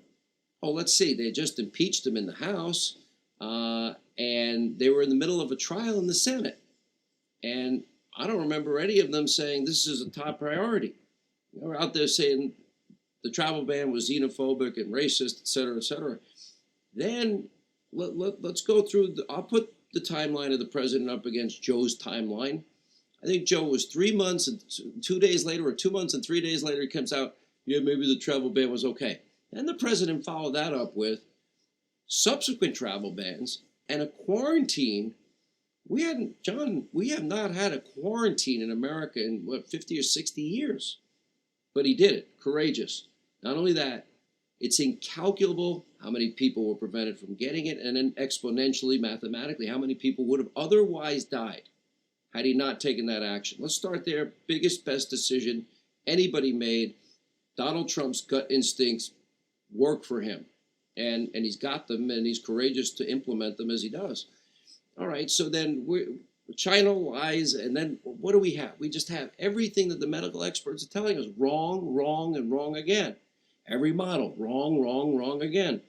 Oh, let's see, they just impeached him in the House, and they were in the middle of a trial in the Senate. And I don't remember any of them saying this is a top priority. They were out there saying the travel ban was xenophobic and racist, et cetera, et cetera. Then let's go through, I'll put the timeline of the president up against Joe's timeline. I think Joe was 3 months and 2 days later, or 2 months and 3 days later, he comes out, yeah, maybe the travel ban was okay. And the president followed that up with subsequent travel bans and a quarantine. We have not had a quarantine in America in 50 or 60 years. But he did it, courageous. Not only that, it's incalculable how many people were prevented from getting it, and then exponentially, mathematically, how many people would have otherwise died had he not taken that action. Let's start there. Biggest, best decision anybody made. Donald Trump's gut instincts work for him. And he's got them, and he's courageous to implement them as he does. All right, so then China lies, and then what do we have? We just have everything that the medical experts are telling us. Wrong, wrong, and wrong again. Every model, wrong, wrong, wrong again.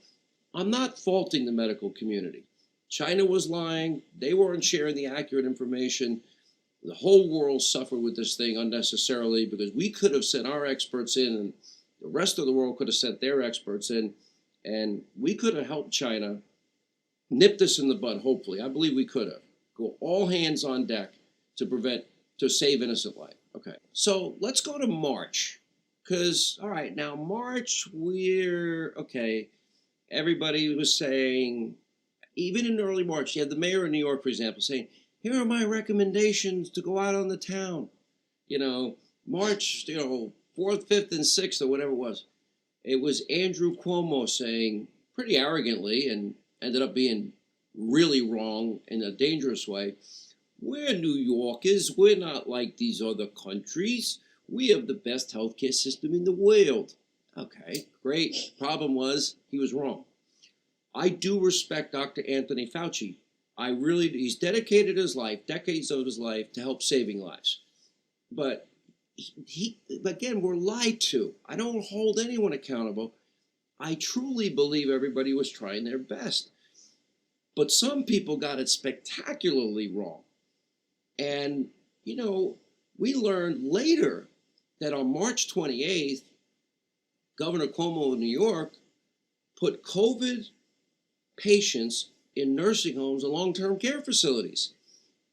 I'm not faulting the medical community. China was lying. They weren't sharing the accurate information. The whole world suffered with this thing unnecessarily because we could have sent our experts in, and the rest of the world could have sent their experts in, And we could have helped China nip this in the bud, hopefully. I believe we could have. Go all hands on deck to save innocent life. Okay, so let's go to March. Because, all right, now March, everybody was saying, even in early March, you had the mayor of New York, for example, saying, here are my recommendations to go out on the town. March, 4th, 5th, and 6th, or whatever it was. It was Andrew Cuomo saying, pretty arrogantly, and ended up being really wrong in a dangerous way, we're New Yorkers, we're not like these other countries. We have the best healthcare system in the world. Okay, great. Problem was, he was wrong. I do respect Dr. Anthony Fauci. He's dedicated his life, decades of his life, to help saving lives. But again, we're lied to. I don't hold anyone accountable. I truly believe everybody was trying their best. But some people got it spectacularly wrong. And, we learned later that on March 28th, Governor Cuomo of New York put COVID patients in nursing homes and long-term care facilities.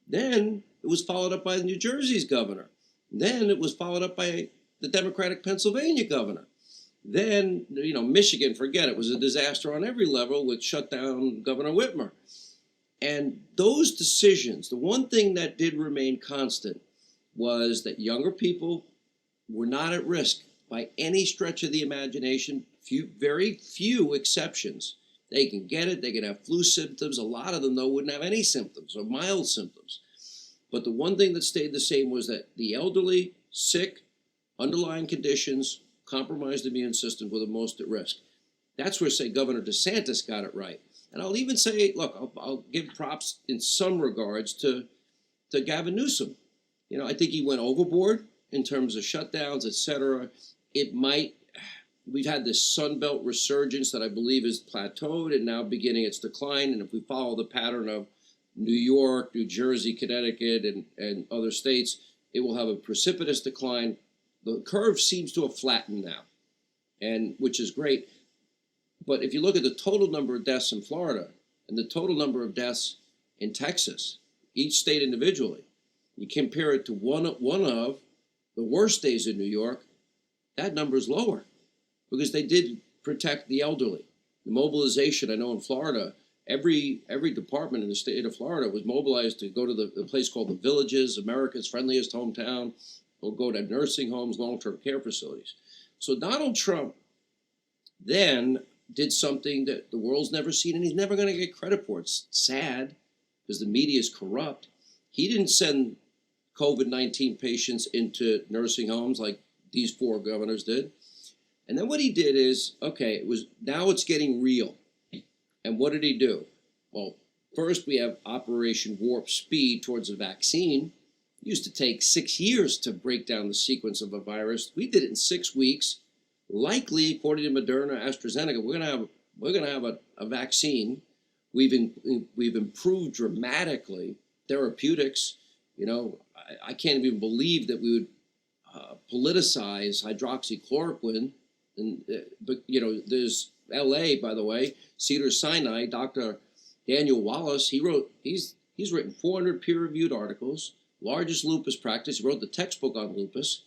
Then it was followed up by New Jersey's governor. Then it was followed up by the Democratic Pennsylvania governor. Then, Michigan, forget it, was a disaster on every level with shut down Governor Whitmer. And those decisions, the one thing that did remain constant was that younger people were not at risk by any stretch of the imagination, very few exceptions. They can get it, they can have flu symptoms. A lot of them, though, wouldn't have any symptoms or mild symptoms. But the one thing that stayed the same was that the elderly, sick, underlying conditions, compromised immune system were the most at risk. That's where, say, Governor DeSantis got it right. And I'll even say, look, I'll give props in some regards to Gavin Newsom. I think he went overboard in terms of shutdowns, et cetera. We've had this Sun Belt resurgence that I believe is plateaued and now beginning its decline. And if we follow the pattern of New York, New Jersey, Connecticut, and other states, it will have a precipitous decline. The curve seems to have flattened now, which is great. But if you look at the total number of deaths in Florida and the total number of deaths in Texas, each state individually, you compare it to one of the worst days in New York, that number is lower because they did protect the elderly. The mobilization, I know in Florida, every department in the state of Florida was mobilized to go to the place called the Villages, America's friendliest hometown, or go to nursing homes, long-term care facilities. So Donald Trump then did something that the world's never seen, and he's never going to get credit for. It's sad because the media is corrupt. He didn't send COVID-19 patients into nursing homes like these four governors did. And then what he did is, now it's getting real. And what did he do? Well, first we have Operation Warp Speed towards a vaccine. It used to take 6 years to break down the sequence of a virus. We did it in 6 weeks. Likely, according to Moderna, AstraZeneca, we're gonna have a vaccine. We've improved dramatically therapeutics. I can't even believe that we would politicize hydroxychloroquine. But there's L.A. by the way, Cedars-Sinai. Dr. Daniel Wallace. He's written 400 peer-reviewed articles. Largest lupus practice. He wrote the textbook on lupus.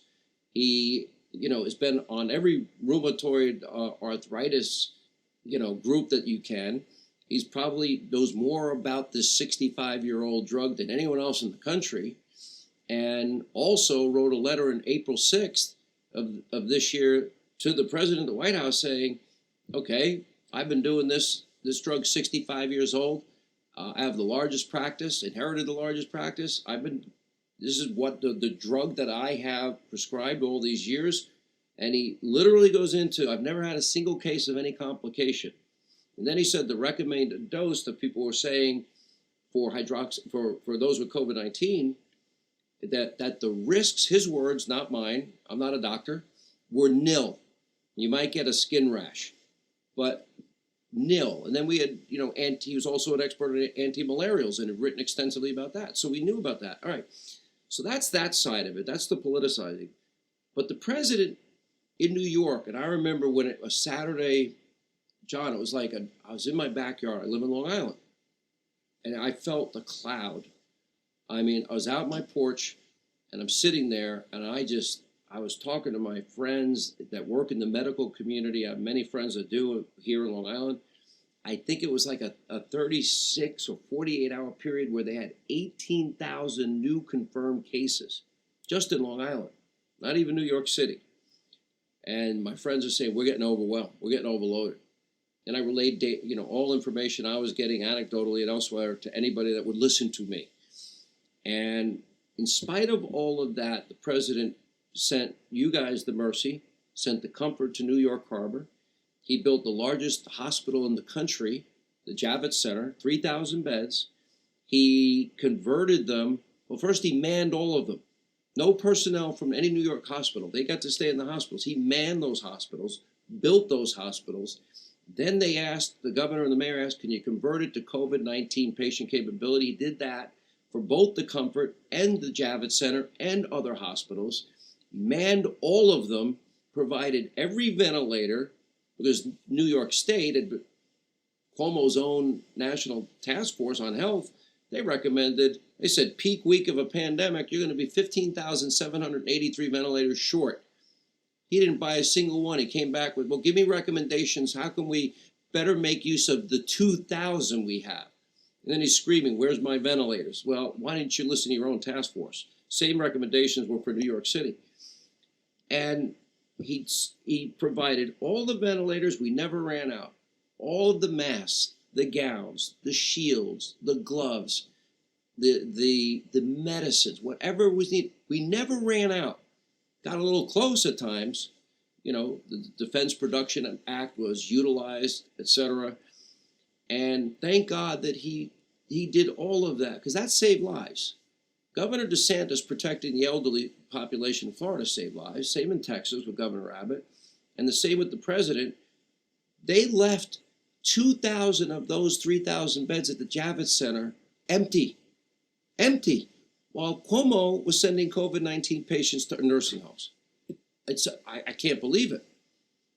He has been on every rheumatoid arthritis, group that you can. He's probably knows more about this 65-year-old drug than anyone else in the country. And also wrote a letter on April 6th of this year to the president of the White House saying, okay, I've been doing this drug 65 years old. I have the largest practice, inherited the largest practice. This is what the drug that I have prescribed all these years. And he literally goes into, I've never had a single case of any complication. And then he said the recommended dose that people were saying for those with COVID-19, that the risks, his words, not mine, I'm not a doctor, were nil. You might get a skin rash, but nil. And then we had, he was also an expert in anti-malarials and had written extensively about that. So we knew about that. All right. So that's that side of it. That's the politicizing. But the president in New York, and I remember when it was Saturday, John, it was like I was in my backyard. I live in Long Island, and I felt the cloud. I mean, I was out on my porch, and I'm sitting there, and I was talking to my friends that work in the medical community. I have many friends that do here in Long Island. I think it was like a 36 or 48-hour period where they had 18,000 new confirmed cases just in Long Island, not even New York City. And my friends are saying, we're getting overwhelmed, we're getting overloaded. And I relayed, all information I was getting anecdotally and elsewhere to anybody that would listen to me. And in spite of all of that, the president sent you guys the mercy, sent the comfort to New York Harbor. He built the largest hospital in the country, the Javits Center, 3,000 beds. He converted them. Well, first he manned all of them. No personnel from any New York hospital. They got to stay in the hospitals. He manned those hospitals, built those hospitals. Then they asked, the governor and the mayor asked, can you convert it to COVID-19 patient capability? He did that for both the Comfort and the Javits Center and other hospitals. Manned all of them, provided every ventilator, because New York State, Cuomo's own National Task Force on Health, they said peak week of a pandemic, you're going to be 15,783 ventilators short. He didn't buy a single one. He came back with, well, give me recommendations. How can we better make use of the 2,000 we have? And then he's screaming, where's my ventilators? Well, why didn't you listen to your own task force? Same recommendations were for New York City. And he provided all the ventilators. We never ran out. All of the masks, the gowns, the shields, the gloves, the medicines, whatever was needed. We never ran out. Got a little close at times. The Defense Production Act was utilized, etc. And thank God that he did all of that, because that saved lives. Governor DeSantis protecting the elderly population in Florida saved lives. Same in Texas with Governor Abbott. And the same with the president. They left 2,000 of those 3,000 beds at the Javits Center empty, while Cuomo was sending COVID-19 patients to nursing homes. I can't believe it.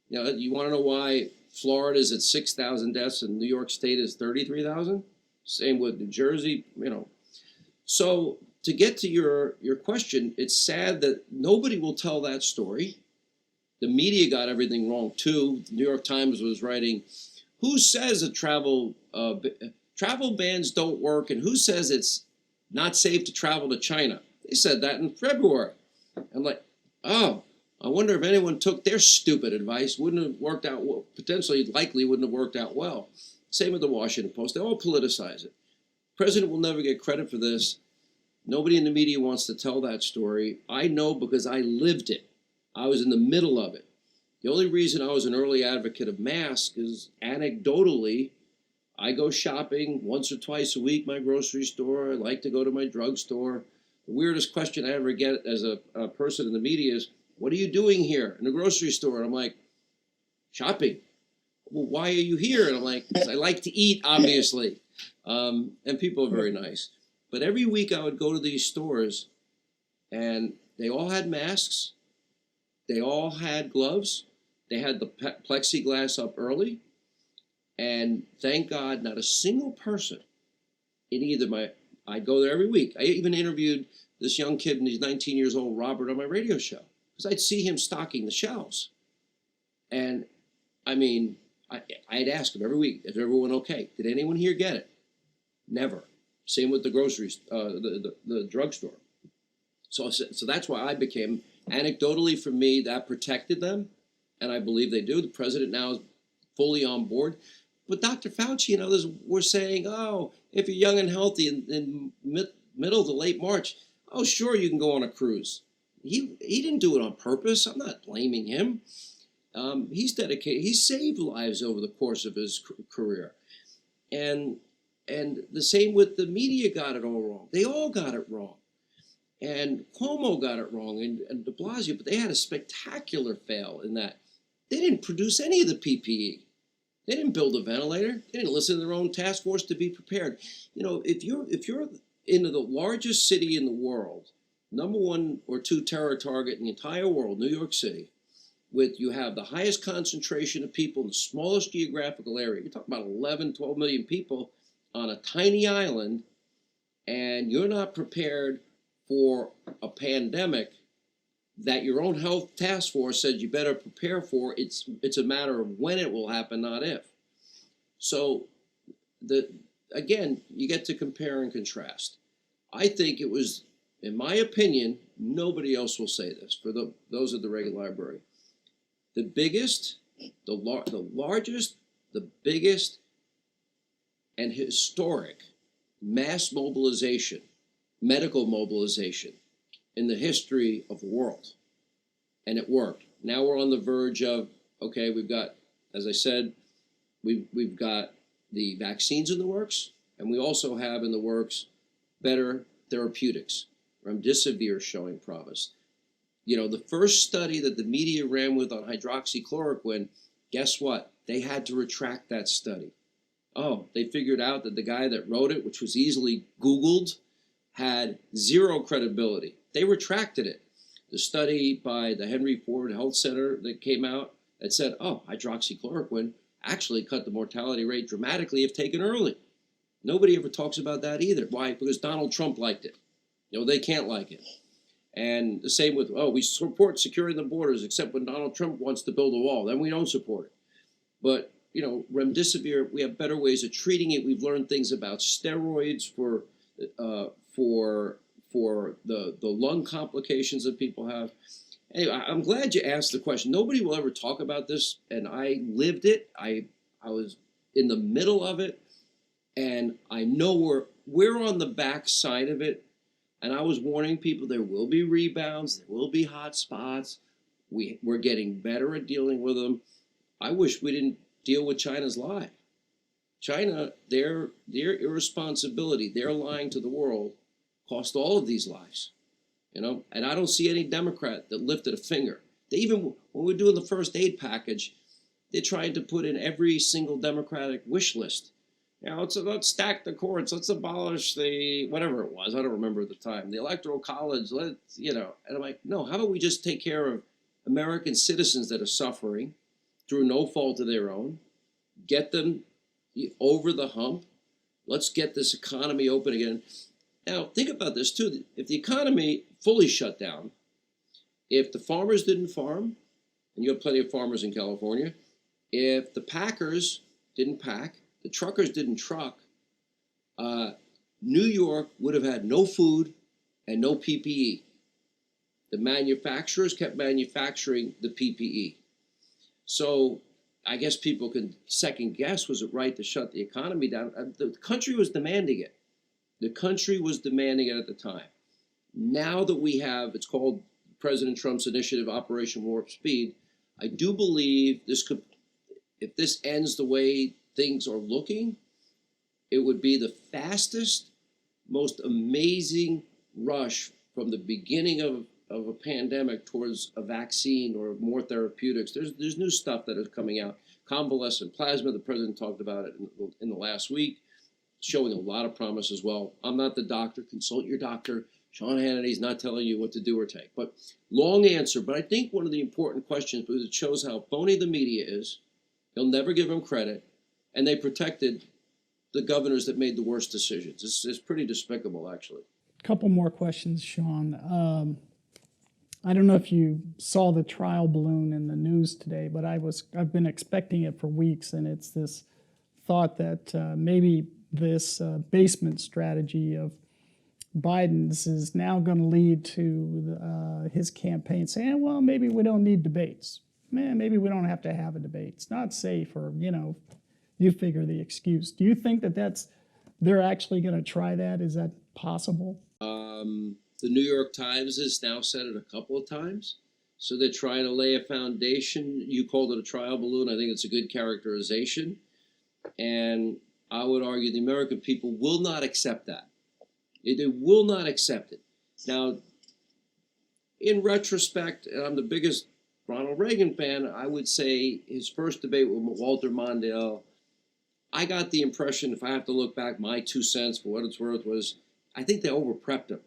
You want to know why Florida is at 6,000 deaths and New York State is 33,000? Same with New Jersey, So to get to your question, it's sad that nobody will tell that story. The media got everything wrong too. The New York Times was writing, who says that travel bans don't work, and who says it's not safe to travel to China? They said that in February. I'm like, oh, I wonder if anyone took their stupid advice. Wouldn't have worked out well, potentially, likely wouldn't have worked out well. Same with the Washington Post. They all politicize it. The president will never get credit for this. Nobody in the media wants to tell that story. I know because I lived it. I was in the middle of it. The only reason I was an early advocate of masks is anecdotally, I go shopping once or twice a week, my grocery store. I like to go to my drugstore. The weirdest question I ever get as a person in the media is, what are you doing here in the grocery store? And I'm like, shopping. Well, why are you here? And I'm like, because I like to eat, obviously. And people are very nice. But every week I would go to these stores, and they all had masks. They all had gloves. They had the plexiglass up early. And thank God, not a single person in I'd go there every week. I even interviewed this young kid, and he's 19 years old, Robert, on my radio show, because I'd see him stocking the shelves. And I mean, I'd ask him every week, is everyone okay? Did anyone here get it? Never. Same with the groceries, the drugstore. So that's why I became, anecdotally for me, that protected them. And I believe they do. The president now is fully on board. But Dr. Fauci and others were saying, oh, if you're young and healthy in middle to late March, oh, sure, you can go on a cruise. He didn't do it on purpose. I'm not blaming him. He's dedicated. He saved lives over the course of his career. And the same with the media got it all wrong. They all got it wrong. And Cuomo got it wrong, and de Blasio, but they had a spectacular fail in that. They didn't produce any of the PPE. They didn't build a ventilator. They didn't listen to their own task force to be prepared. If you're in the largest city in the world, number 1 or 2 terror target in the entire world, New York City, you have the highest concentration of people in the smallest geographical area. You're talking about 11, 12 million people on a tiny island, and you're not prepared for a pandemic that your own health task force said you better prepare for. It's a matter of when it will happen, not if. So again, you get to compare and contrast. I think it was, in my opinion, nobody else will say this for those at the Reagan Library. The biggest, the largest, the biggest, and historic mass mobilization, medical mobilization in the history of the world. And it worked. Now we're on the verge of, okay, we've got, as I said, we've got the vaccines in the works, and we also have in the works better therapeutics. Remdesivir showing promise. You know, the first study that the media ran with on hydroxychloroquine, guess what? They had to retract that study. Oh, they figured out that the guy that wrote it, which was easily Googled, had zero credibility. They retracted it. The study by the Henry Ford Health Center that came out that said, oh, hydroxychloroquine actually cut the mortality rate dramatically if taken early. Nobody ever talks about that either. Why? Because Donald Trump liked it. You know, they can't like it. And the same with, oh, we support securing the borders, except when Donald Trump wants to build a wall. Then we don't support it. But, you know, remdesivir, we have better ways of treating it. We've learned things about steroids for the lung complications that people have. Anyway, I'm glad you asked the question. Nobody will ever talk about this, and I lived it. I was in the middle of it, and I know we're on the back side of it. And I was warning people there will be rebounds, there will be hot spots. We're getting better at dealing with them. I wish we didn't deal with China's lie. China, their irresponsibility, their lying to the world, cost all of these lives. You know, and I don't see any Democrat that lifted a finger. They even, when we're doing the first aid package, they tried to put in every single Democratic wish list. You know, let's stack the courts. Let's abolish the, whatever it was. I don't remember at the time. The Electoral College, and I'm like, no, how about we just take care of American citizens that are suffering through no fault of their own, get them over the hump. Let's get this economy open again. Now, think about this too. If the economy fully shut down, if the farmers didn't farm, and you have plenty of farmers in California, if the packers didn't pack, the truckers didn't truck, New York would have had no food and no PPE. The manufacturers kept manufacturing the PPE. So I guess people can second guess, was it right to shut the economy down? The country was demanding it. The country was demanding it at the time. Now that we have, it's called President Trump's initiative, Operation Warp Speed, I do believe this could, if this ends the way things are looking, it would be the fastest, most amazing rush from the beginning of a pandemic towards a vaccine or more therapeutics. There's new stuff that is coming out. Convalescent plasma, the president talked about it in the last week, showing a lot of promise as well. I'm not the doctor. Consult your doctor. Sean Hannity's not telling you what to do or take. But long answer. But I think one of the important questions, because it shows how phony the media is, they'll never give them credit, and they protected the governors that made the worst decisions. It's pretty despicable, actually. A couple more questions, Sean. I don't know if you saw the trial balloon in the news today, but I've been expecting it for weeks, and it's this thought that maybe this basement strategy of Biden's is now going to lead to his campaign saying, well, maybe we don't need debates. Maybe we don't have to have a debate. It's not safe, or, you figure the excuse. Do you think that they're actually going to try that? Is that possible? The New York Times has now said it a couple of times. So they're trying to lay a foundation. You called it a trial balloon. I think it's a good characterization. And I would argue the American people will not accept that. They will not accept it. Now, in retrospect, and I'm the biggest Ronald Reagan fan, I would say his first debate with Walter Mondale, I got the impression, if I have to look back, my 2 cents for what it's worth, was I think they over-prepped him.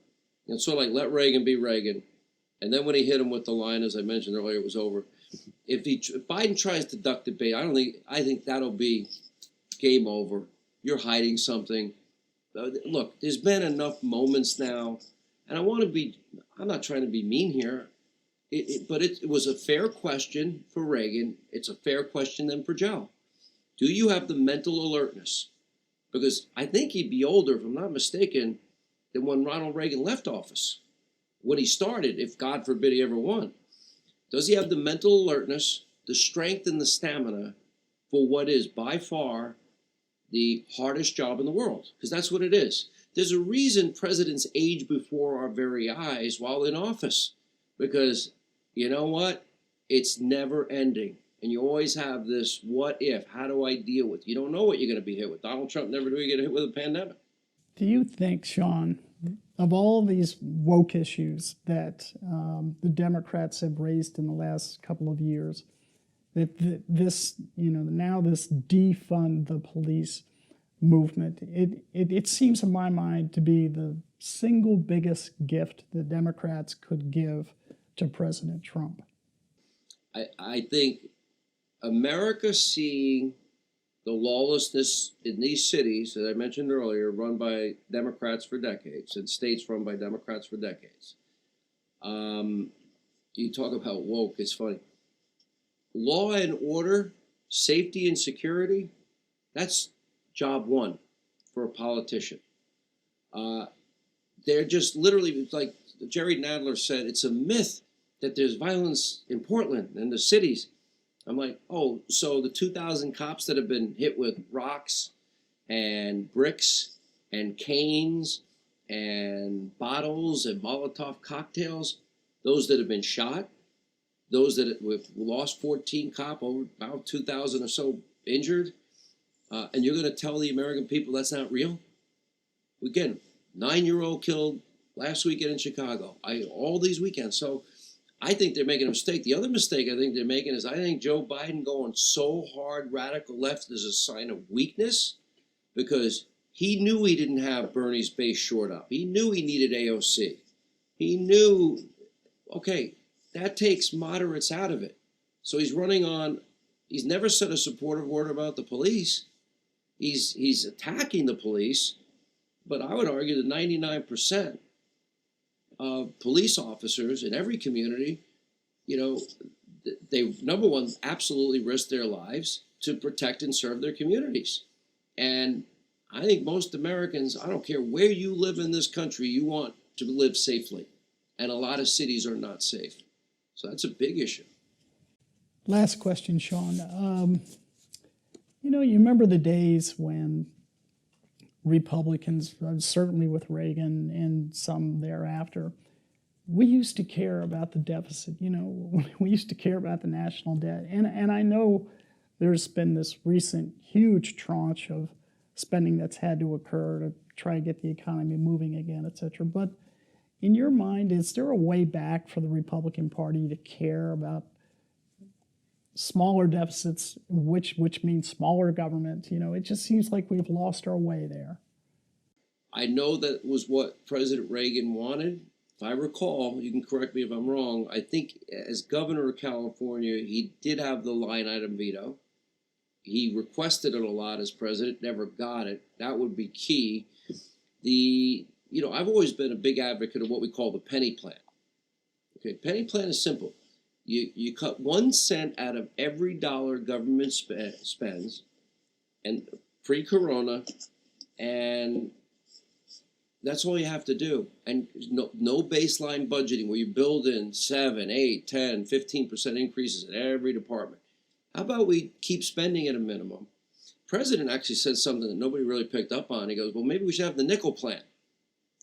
And sort of like, let Reagan be Reagan. And then when he hit him with the line, as I mentioned earlier, it was over. If Biden tries to duck debate, I think that'll be game over. You're hiding something. Look, there's been enough moments now, and I'm not trying to be mean here, but it was a fair question for Reagan. It's a fair question then for Joe. Do you have the mental alertness? Because I think he'd be older, if I'm not mistaken, than when Ronald Reagan left office, when he started, if God forbid he ever won. Does he have the mental alertness, the strength and the stamina for what is by far the hardest job in the world? Because that's what it is. There's a reason presidents age before our very eyes while in office. Because you know what? It's never ending. And you always have this what if, how do I deal with? You don't know what you're going to be hit with. Donald Trump never did get hit with a pandemic. Do you think, Sean, of all these woke issues that the Democrats have raised in the last couple of years, that this defund the police movement, it seems in my mind to be the single biggest gift the Democrats could give to President Trump? I think America seeing the lawlessness in these cities that I mentioned earlier, run by Democrats for decades, and states run by Democrats for decades. You talk about woke, it's funny. Law and order, safety and security, that's job one for a politician. They're just literally, like Jerry Nadler said, it's a myth that there's violence in Portland and the cities. I'm like, oh, so the 2,000 cops that have been hit with rocks and bricks and canes and bottles and Molotov cocktails, those that have been shot, those that we've lost 14 cops, over about 2,000 or so injured, and you're going to tell the American people that's not real? Again, 9-year-old killed last weekend in Chicago, all these weekends. So I think they're making a mistake. The other mistake I think they're making is I think Joe Biden going so hard radical left is a sign of weakness, because he knew he didn't have Bernie's base shored up. He knew he needed AOC. He knew, okay, that takes moderates out of it. So he's he's never said a supportive word about the police. He's attacking the police, but I would argue that 99% of police officers in every community, they, number one, absolutely risk their lives to protect and serve their communities. And I think most Americans, I don't care where you live in this country, you want to live safely. And a lot of cities are not safe. So that's a big issue. Last question, Sean. You remember the days when Republicans, certainly with Reagan and some thereafter, we used to care about the deficit. We used to care about the national debt. And I know there's been this recent huge tranche of spending that's had to occur to try to get the economy moving again, et cetera. But in your mind, is there a way back for the Republican Party to care about smaller deficits, which means smaller government? It just seems like we've lost our way there. I know that was what President Reagan wanted. If I recall, you can correct me if I'm wrong, I think as governor of California, he did have the line item veto. He requested it a lot as president, never got it. That would be key. I've always been a big advocate of what we call the penny plan. Okay, penny plan is simple. You cut 1 cent out of every dollar government spends, and pre-corona, and that's all you have to do. And no baseline budgeting where you build in 7, 8, 10, 15% increases in every department. How about we keep spending at a minimum? President actually said something that nobody really picked up on. He goes, well, maybe we should have the nickel plan.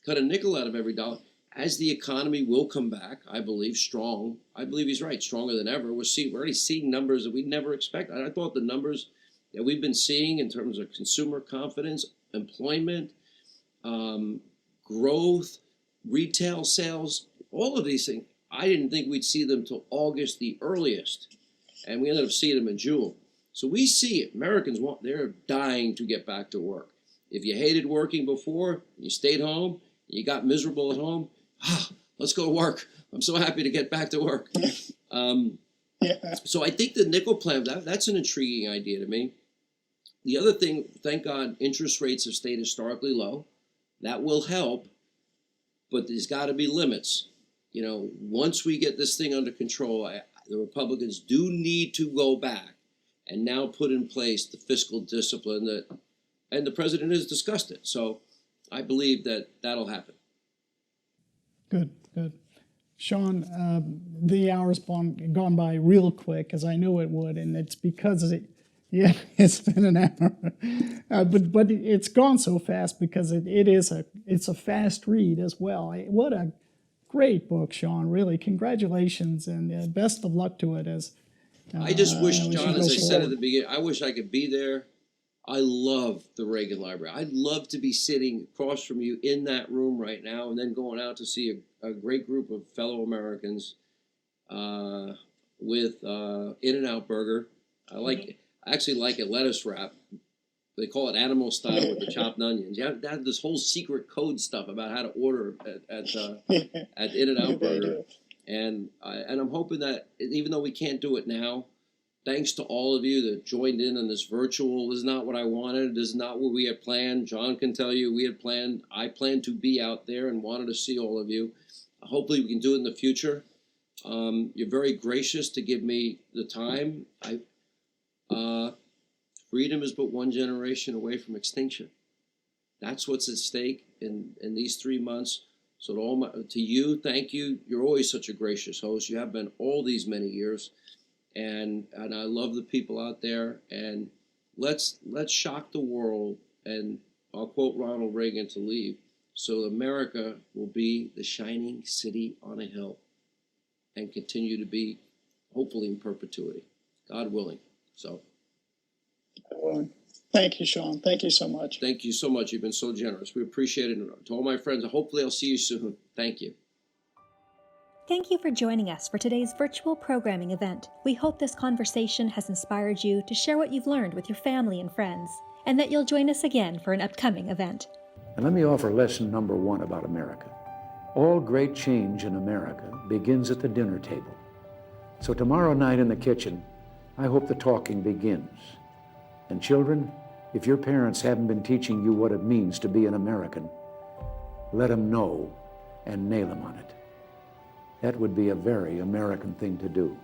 Cut a nickel out of every dollar. As the economy will come back, I believe, strong. I believe he's right, stronger than ever. We're already seeing numbers that we never expected. I thought the numbers that we've been seeing in terms of consumer confidence, employment, growth, retail sales, all of these things, I didn't think we'd see them till August the earliest. And we ended up seeing them in June. So we see it. Americans they're dying to get back to work. If you hated working before, you stayed home, you got miserable at home, let's go to work. I'm so happy to get back to work. Yeah. So I think the nickel plan, that's an intriguing idea to me. The other thing, thank God, interest rates have stayed historically low. That will help, but there's got to be limits. Once we get this thing under control, the Republicans do need to go back and now put in place the fiscal discipline and the president has discussed it. So I believe that that'll happen. Good, good. Sean, the hour's gone by real quick, as I knew it would, and it's because it's been an hour. But it's gone so fast because it's a fast read as well. What a great book, Sean! Really, congratulations and best of luck to it. I just wish, as John, you as go I said forward. at the beginning, I wish I could be there. I love the Reagan Library. I'd love to be sitting across from you in that room right now and then going out to see a great group of fellow Americans with In-N-Out Burger. I actually like a lettuce wrap. They call it animal style with the chopped onions. You have this whole secret code stuff about how to order at In-N-Out Burger. And I'm hoping that even though we can't do it now, thanks to all of you that joined in on this virtual. This is not what I wanted. This is not what we had planned. John can tell you I planned to be out there and wanted to see all of you. Hopefully we can do it in the future. You're very gracious to give me the time. Freedom is but one generation away from extinction. That's what's at stake in these 3 months. So to you, thank you. You're always such a gracious host. You have been all these many years. And I love the people out there, and let's shock the world. And I'll quote Ronald Reagan to leave. So America will be the shining city on a hill, and continue to be, hopefully, in perpetuity, God willing. So, thank you, Sean. Thank you so much. Thank you so much. You've been so generous. We appreciate it. And to all my friends, hopefully I'll see you soon. Thank you. Thank you for joining us for today's virtual programming event. We hope this conversation has inspired you to share what you've learned with your family and friends, and that you'll join us again for an upcoming event. And let me offer lesson number 1 about America. All great change in America begins at the dinner table. So tomorrow night in the kitchen, I hope the talking begins. And children, if your parents haven't been teaching you what it means to be an American, let them know and nail them on it. That would be a very American thing to do.